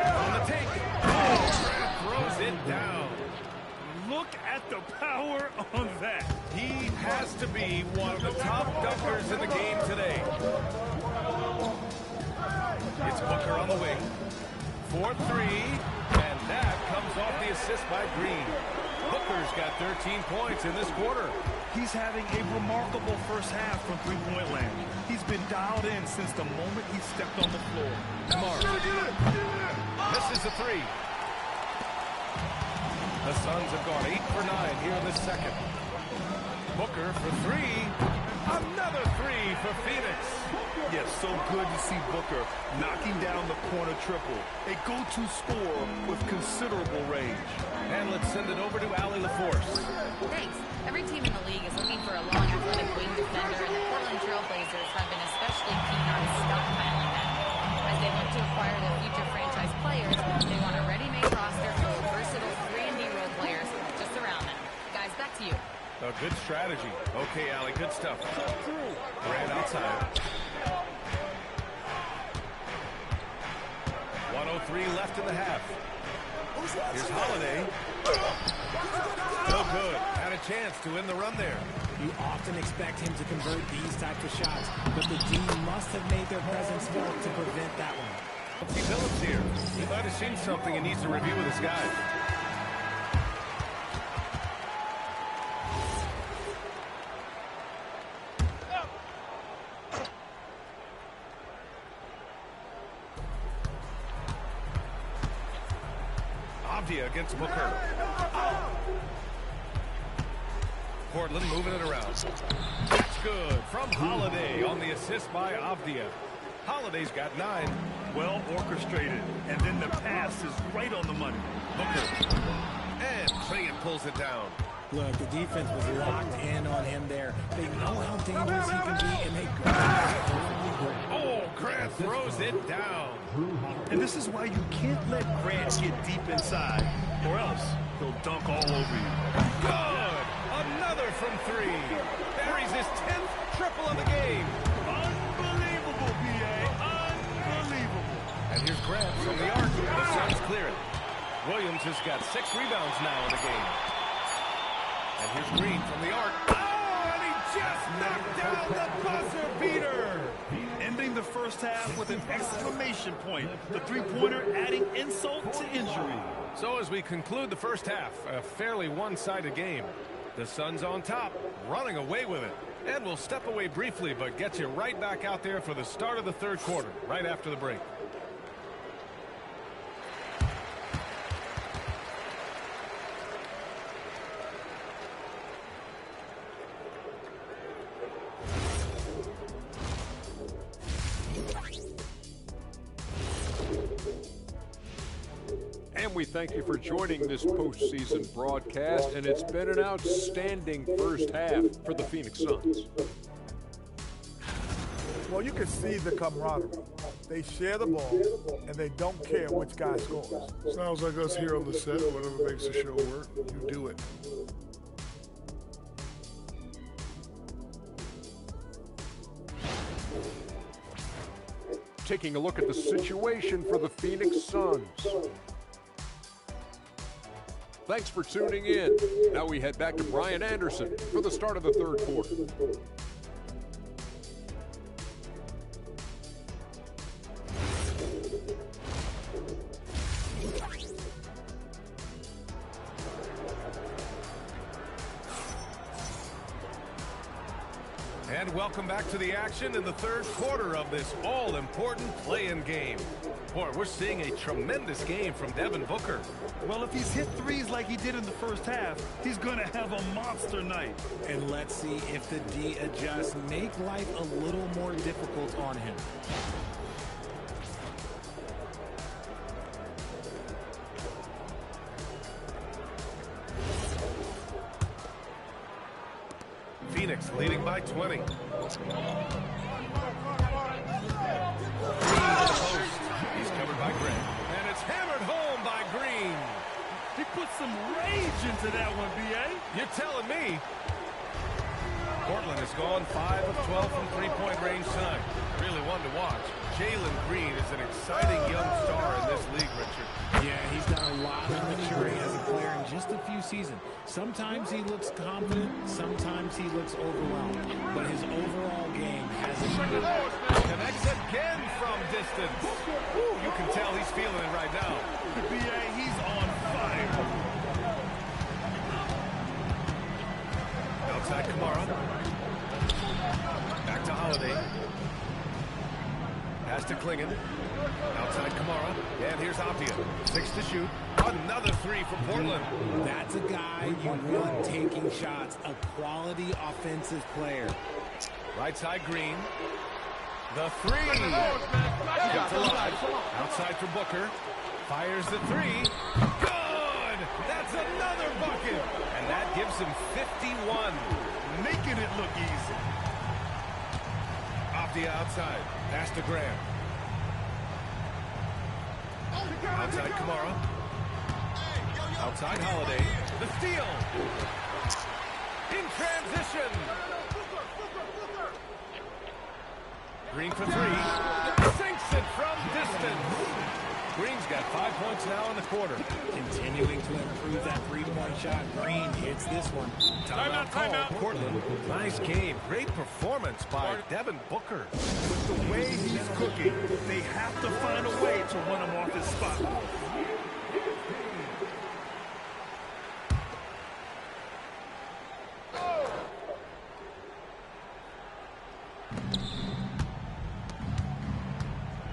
On the take. Oh, Grant throws it down. Look at the power on that. He has to be one of the top dunkers in the game today. It's Booker on the wing. 4-3, and that comes off the assist by Green. Booker's got 13 points in this quarter. He's having a remarkable first half from three-point land. He's been dialed in since the moment he stepped on the floor. Smart. Misses the 3. The Suns have gone 8 for 9 here in the second. Booker for three. Another three for Phoenix. Yes, so good to see Booker knocking down the corner triple. A go-to scorer with considerable range. And let's send it over to Allie LaForce. Thanks. Every team in the league is looking for a long, athletic wing defender, and the Portland Trail Blazers have been especially keen on stockpiling them. As they look to acquire their future franchise players, they want a ready-made roster full of versatile 3-and-D role players just around them. Guys, back to you. A good strategy. Okay, Allie, good stuff. Grant outside. 1:03 left in the half. Here's Holiday. No good. Had a chance to win the run there. You often expect him to convert these types of shots, but the D must have made their presence felt to prevent that one. See Phillips here. He might have seen something and needs to review with his guys. Avdia against Booker. Portland moving it around. That's good from Holiday on the assist by Avdia. Holiday's got 9. Well orchestrated, and then the pass is right on the money. Booker. And Clingan pulls it down. Look, the defense was locked in on him there. They know how dangerous he can be, and they Oh, Grant throws it down. And this is why you can't let Grant get deep inside, or else he'll dunk all over you. Good. Another from 3. Buries his 10th triple of the game. Unbelievable, B.A. Unbelievable. And here's Grant from the arc. The Suns clear it. Williams has got 6 rebounds now in the game. And here's Green from the arc. Oh, and he just knocked down the buzzer beater. Ending the first half with an exclamation point. The three-pointer adding insult to injury. So as we conclude the first half, a fairly one-sided game. The Suns on top, running away with it. And we'll step away briefly, but get you right back out there for the start of the third quarter, right after the break. And we thank you for joining this postseason broadcast, and it's been an outstanding first half for the Phoenix Suns. Well, you can see the camaraderie. They share the ball, and they don't care which guy scores. Sounds like us here on the set. Whatever makes the show work, you do it. Taking a look at the situation for the Phoenix Suns. Thanks for tuning in. Now we head back to Brian Anderson for the start of the third quarter. And welcome back to the action in the third quarter of this all-important play-in game. Boy, we're seeing a tremendous game from Devin Booker. Well, if he's hit threes like he did in the first half, he's going to have a monster night. And let's see if the D adjusts, make life a little more difficult on him. Phoenix leading by 20. He's covered by Grant. And it's hammered home by Green. He put some rage into that one, B.A. You're telling me. Portland has gone 5 of 12 from three-point range tonight. Really one to watch. Jalen Green is an exciting young star in this league, Richard. Yeah, he's done a lot of maturing as a player in just a few seasons. Sometimes he looks confident, sometimes he looks overwhelmed. But his overall game has improved. Connects again from distance. Woo, you can tell he's feeling it right now. B.A., he's on fire. Outside Kamara. Back to Holiday. Pass to Clingan. Outside Kamara. And here's Apia. 6 to shoot. Another 3 for Portland. That's a guy you want taking shots. A quality offensive player. Right side, Green. The 3. Got to line. Outside for Booker. Fires the 3. Good! That's another bucket. And that gives him 51. Making it look easy. Apia outside. Pass to Graham. Outside Kamara. Outside Holiday. The steal. In transition. Green for 3. Sinks it from distance. Green's got 5 points now in the quarter. Continuing to improve that three-point shot. Green hits this one. Timeout call. Portland. Nice game. Great performance by Devin Booker. With the way he's cooking, they have to find a way to run him off his spot.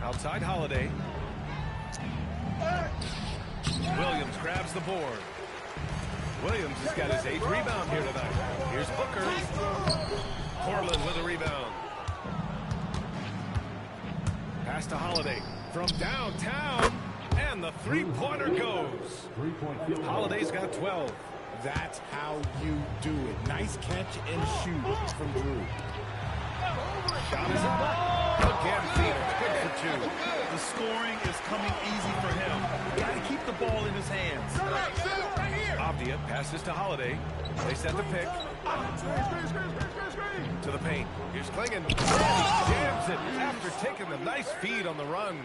Outside Holiday. Williams grabs the board. Williams has got his 8th rebound here tonight. Here's Booker. Portland with a rebound. Pass to Holiday from downtown. And the three-pointer goes. Holiday's got 12. That's how you do it. Nice catch and shoot from Drew. Shot is up. Again, Phoenix, good for 2. The scoring is coming easy for him. Got to keep the ball in his hands. Avdia passes to Holiday. They set the pick. To the paint. Here's Klingon. And he jams it after taking the nice feed on the run.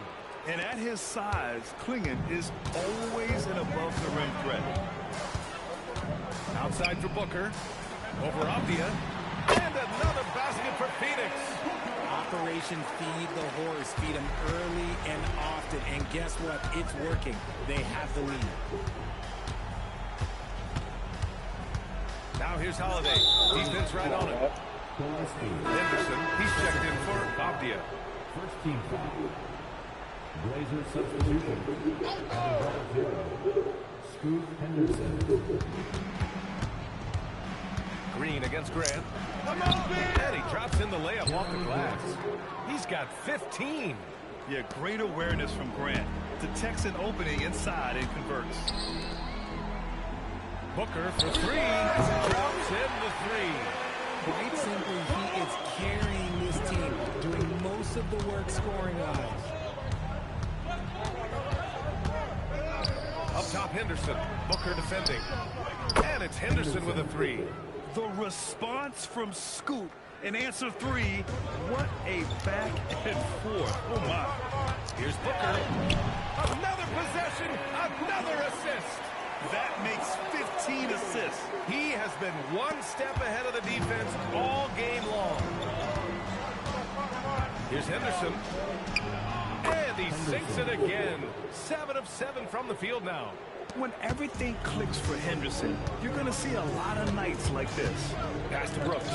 And at his size, Klingon is always an above-the-rim threat. Outside for Booker. Over Avdia. And another basket for Phoenix. Operation Feed the Horse. Feed him early and often. And guess what? It's working. They have the lead. Now here's Holiday. Defense right on him. Henderson, he's checked in for Avdia. First team foul. Blazer substitution. Scoot Henderson. Green against Grant. And he drops in the layup off the glass. He's got 15. Yeah, great awareness from Grant. Detects an opening inside and converts. Booker for 3. Drops in the 3. Quite simply, he is carrying this team, doing most of the work scoring-wise. Up top, Henderson. Booker defending. And it's Henderson with a 3. The response from Scoot in answer 3. What a back and forth. Oh, my. Here's Booker. Another possession. Another assist. That makes 15 assists. He has been one step ahead of the defense all game long. Here's Henderson. And he sinks it again. 7 of 7 from the field now. When everything clicks for Henderson, you're going to see a lot of nights like this. Pass to Brooks.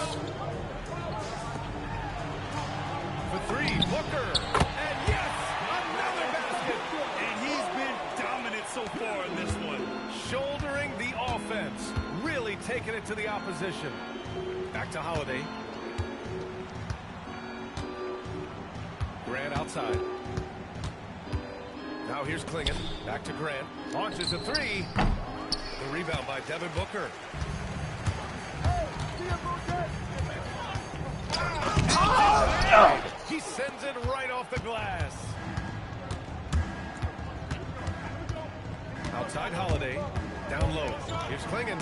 For 3, Booker. And yes, another basket. And he's been dominant so far in this one. Shouldering the offense. Really taking it to the opposition. Back to Holiday. Grant outside. Now here's Klingon. Back to Grant. Launches a 3. The rebound by Devin Booker. He sends it right off the glass. Outside Holiday. Down low. Here's Klingon.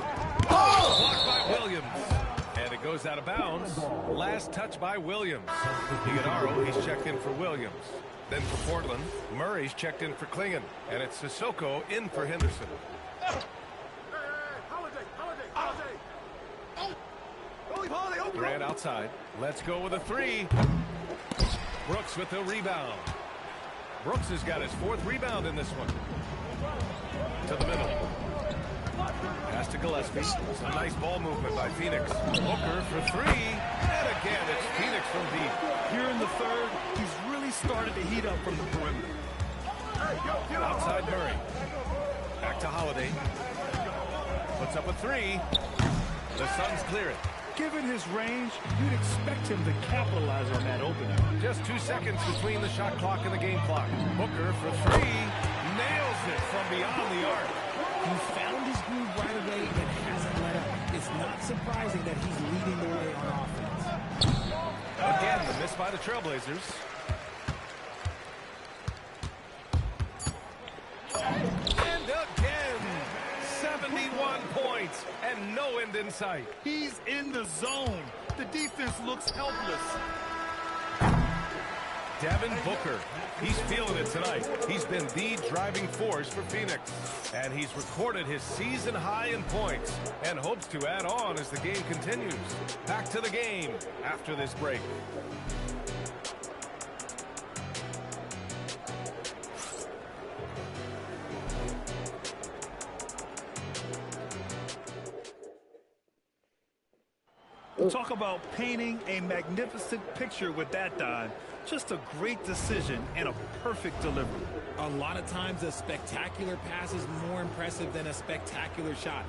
Blocked by Williams. And it goes out of bounds. Last touch by Williams. Iguodaro, he's checked in for Williams. Then for Portland, Murray's checked in for Klingon. And it's Sissoko in for Henderson. Grant outside. Let's go with a 3. Brooks with the rebound. Brooks has got his 4th rebound in this one. To the middle. Pass to Gillespie. Some nice ball movement by Phoenix. Booker for 3. And again, it's Phoenix from deep. Here in the third, he's really started to heat up from the perimeter. Outside Murray. Back to Holiday. Puts up a three. The Suns clear it. Given his range, you'd expect him to capitalize on that opening. Just 2 seconds between the shot clock and the game clock. Booker for three. Nails it from beyond the arc. He found his groove right away and hasn't let up. It's not surprising that he's leading the way on offense. Again, the miss by the Trailblazers. And again, 71 points and no end in sight. He's in the zone. The defense looks helpless. Devin Booker, he's feeling it tonight. He's been the driving force for Phoenix. And he's recorded his season high in points and hopes to add on as the game continues. Back to the game after this break. Talk about painting a magnificent picture with that dive. Just a great decision and a perfect delivery. A lot of times a spectacular pass is more impressive than a spectacular shot.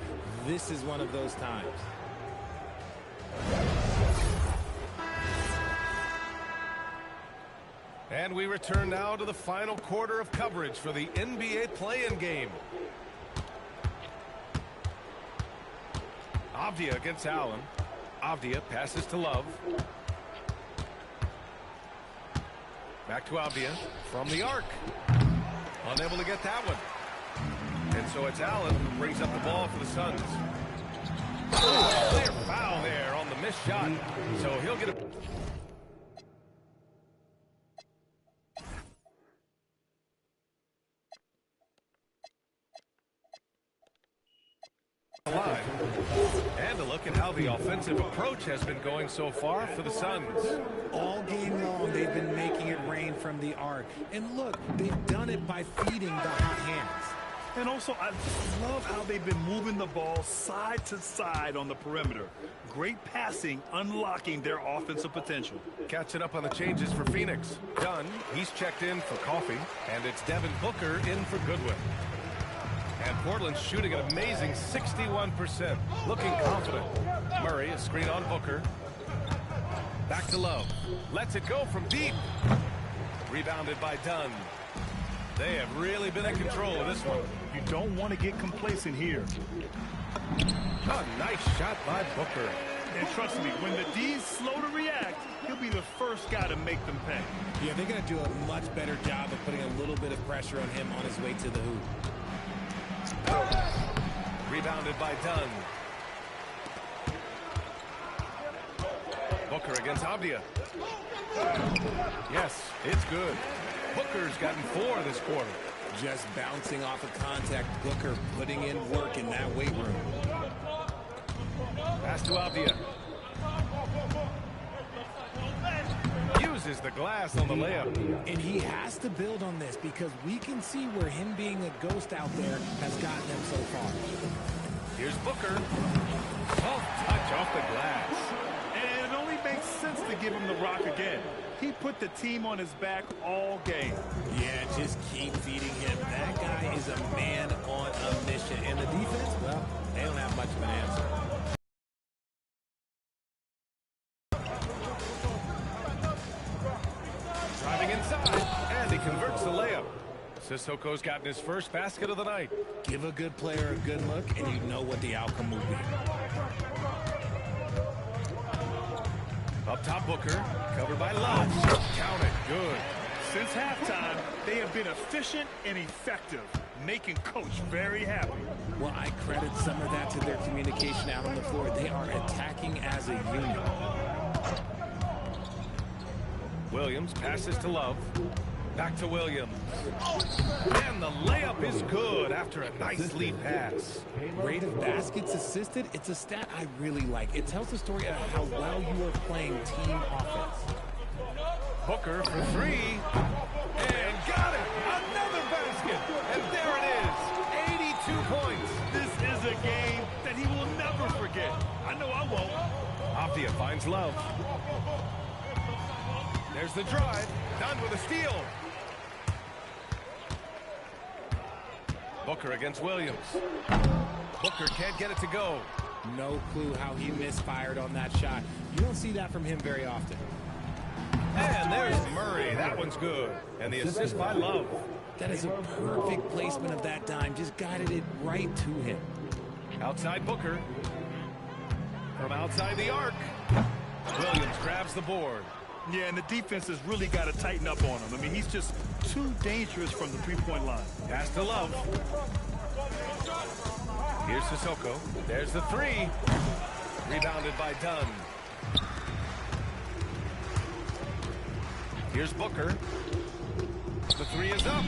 This is one of those times. And we return now to the final quarter of coverage for the NBA play-in game. Avdia against Allen. Avdia passes to Love. Back to Avdia from the arc. Unable to get that one. And so it's Allen who brings up the ball for the Suns. Oh, clear foul there on the missed shot. So he'll get a... And a look at how the offensive approach has been going so far for the Suns. All game long, they've been making it rain from the arc. And look, they've done it by feeding the hot hands. And also, I just love how they've been moving the ball side to side on the perimeter. Great passing, unlocking their offensive potential. Catching up on the changes for Phoenix. Dunn, he's checked in for Coffee. And it's Devin Booker in for Goodwin. And Portland's shooting an amazing 61%. Looking confident. Murray, a screen on Booker. Back to Love. Lets it go from deep. Rebounded by Dunn. They have really been in control of this one. You don't want to get complacent here. A nice shot by Booker. And trust me, when the D's slow to react, he'll be the first guy to make them pay. Yeah, they're going to do a much better job of putting a little bit of pressure on him on his way to the hoop. Rebounded by Dunn. Booker against Avdia. Yes, it's good. Booker's gotten 4 this quarter. Just bouncing off of contact. Booker putting in work in that weight room. Pass to Avdia. Uses the glass on the layup. And he has to build on this because we can see where him being a ghost out there has gotten him so far. Here's Booker. Oh, touch off the glass. And it only makes sense to give him the rock again. He put the team on his back all game. Yeah, just keep feeding him. That guy is a man on a mission. And the defense, well, they don't have much of an answer. Driving inside, and he converts the layup. Sissoko's gotten his first basket of the night. Give a good player a good look, and you know what the outcome will be. Up top, Booker, covered by Love. Count it, good. Since halftime, they have been efficient and effective, making Coach very happy. Well, I credit some of that to their communication out on the floor. They are attacking as a unit. Williams passes to Love. Back to Williams. And the layup is good after a nice lead pass. Rate of baskets assisted, it's a stat I really like. It tells the story of how well you are playing team offense. Booker for 3. And got it! Another basket! And there it is! 82 points! This is a game that he will never forget. I know I won't. Avdia finds Love. There's the drive. Done with a steal. Booker against Williams. Booker can't get it to go. No clue how he misfired on that shot. You don't see that from him very often. And there's Murray. That one's good. And the assist by Love. That is a perfect placement of that dime. Just guided it right to him. Outside Booker. From outside the arc. Williams grabs the board. Yeah, and the defense has really got to tighten up on him. I mean, he's just too dangerous from the three-point line. Pass to Love. Here's Sissoko. There's the three. Rebounded by Dunn. Here's Booker. The three is up.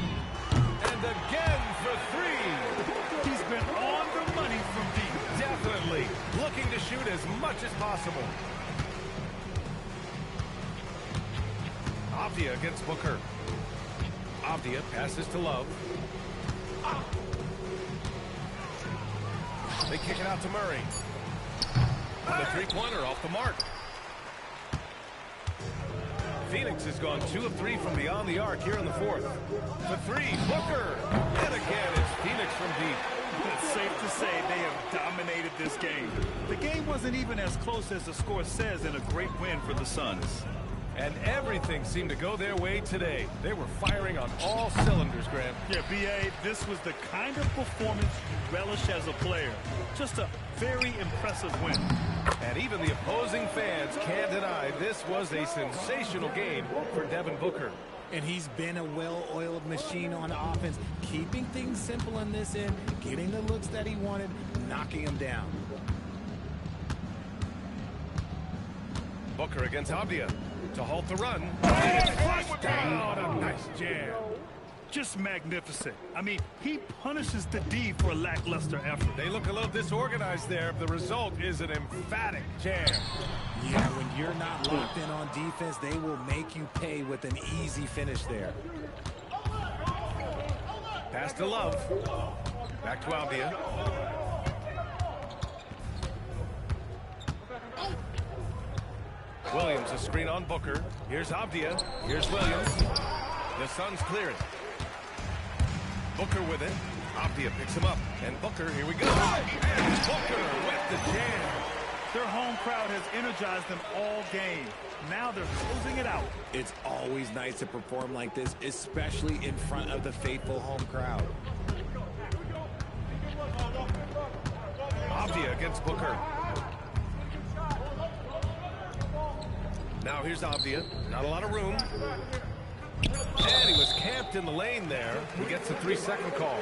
And again for three. He's been on the money from deep. Definitely looking to shoot as much as possible. Avdia against Booker. Avdia passes to Love. They kick it out to Murray. The three-pointer off the mark. Phoenix has gone 2 of 3 from beyond the arc here in the fourth. The three, Booker. And again, it's Phoenix from deep. It's safe to say they have dominated this game. The game wasn't even as close as the score says in a great win for the Suns. And everything seemed to go their way today. They were firing on all cylinders, Grant. Yeah, B.A., this was the kind of performance you relish as a player. Just a very impressive win. And even the opposing fans can't deny this was a sensational game for Devin Booker. And he's been a well-oiled machine on offense, keeping things simple in this end, getting the looks that he wanted, knocking them down. Booker against Avdia to halt the run. And it's flushed down. A nice jam. Just magnificent. I mean, he punishes the D for a lackluster effort. They look a little disorganized there. The result is an emphatic jam. Yeah, when you're not locked in on defense, they will make you pay with an easy finish there. Pass to Love. Back to Avdia. Williams, a screen on Booker. Here's Avdia. Here's Williams. The Suns clear it. Booker with it. Avdia picks him up. And Booker, here we go. And Booker with the jam. Their home crowd has energized them all game. Now they're closing it out. It's always nice to perform like this, especially in front of the faithful home crowd. Avdia against Booker. Now here's Avdia. Not a lot of room. And he was camped in the lane there. He gets a 3-second call.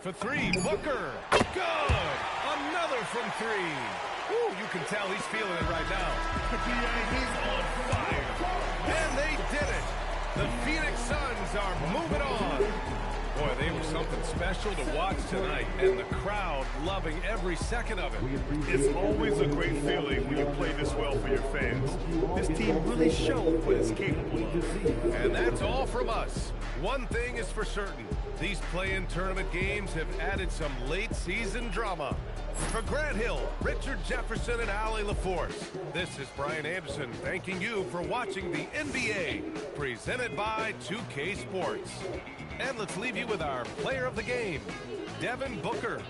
For three, Booker. Good. Another from three. Woo, you can tell he's feeling it right now. He's on fire. And they did it. The Phoenix Suns are moving on. Boy, they were something special to watch tonight, and the crowd loving every second of it. It's always a great feeling when you play this well for your fans. This team really showed what it's capable of. And that's all from us. One thing is for certain. These play-in tournament games have added some late-season drama. For Grant Hill, Richard Jefferson, and Allie LaForce, this is Brian Anderson thanking you for watching the NBA, presented by 2K Sports. And let's leave you with our player of the game, Devin Booker.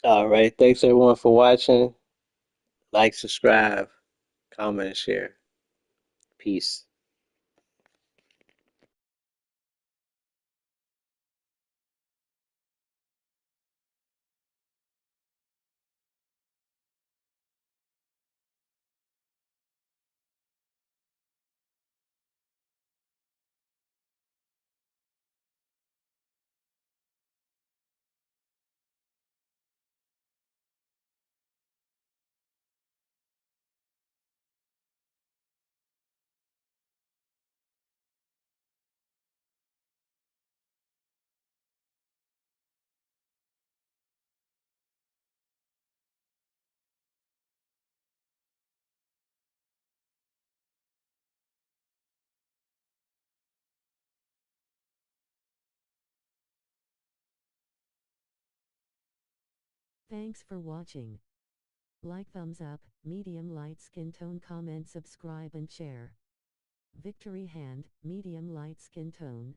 All right. Thanks everyone for watching. Like, subscribe, comment, and share. Peace. Thanks for watching. Like, thumbs up, medium light skin tone, comment, subscribe and share. Victory hand, medium light skin tone.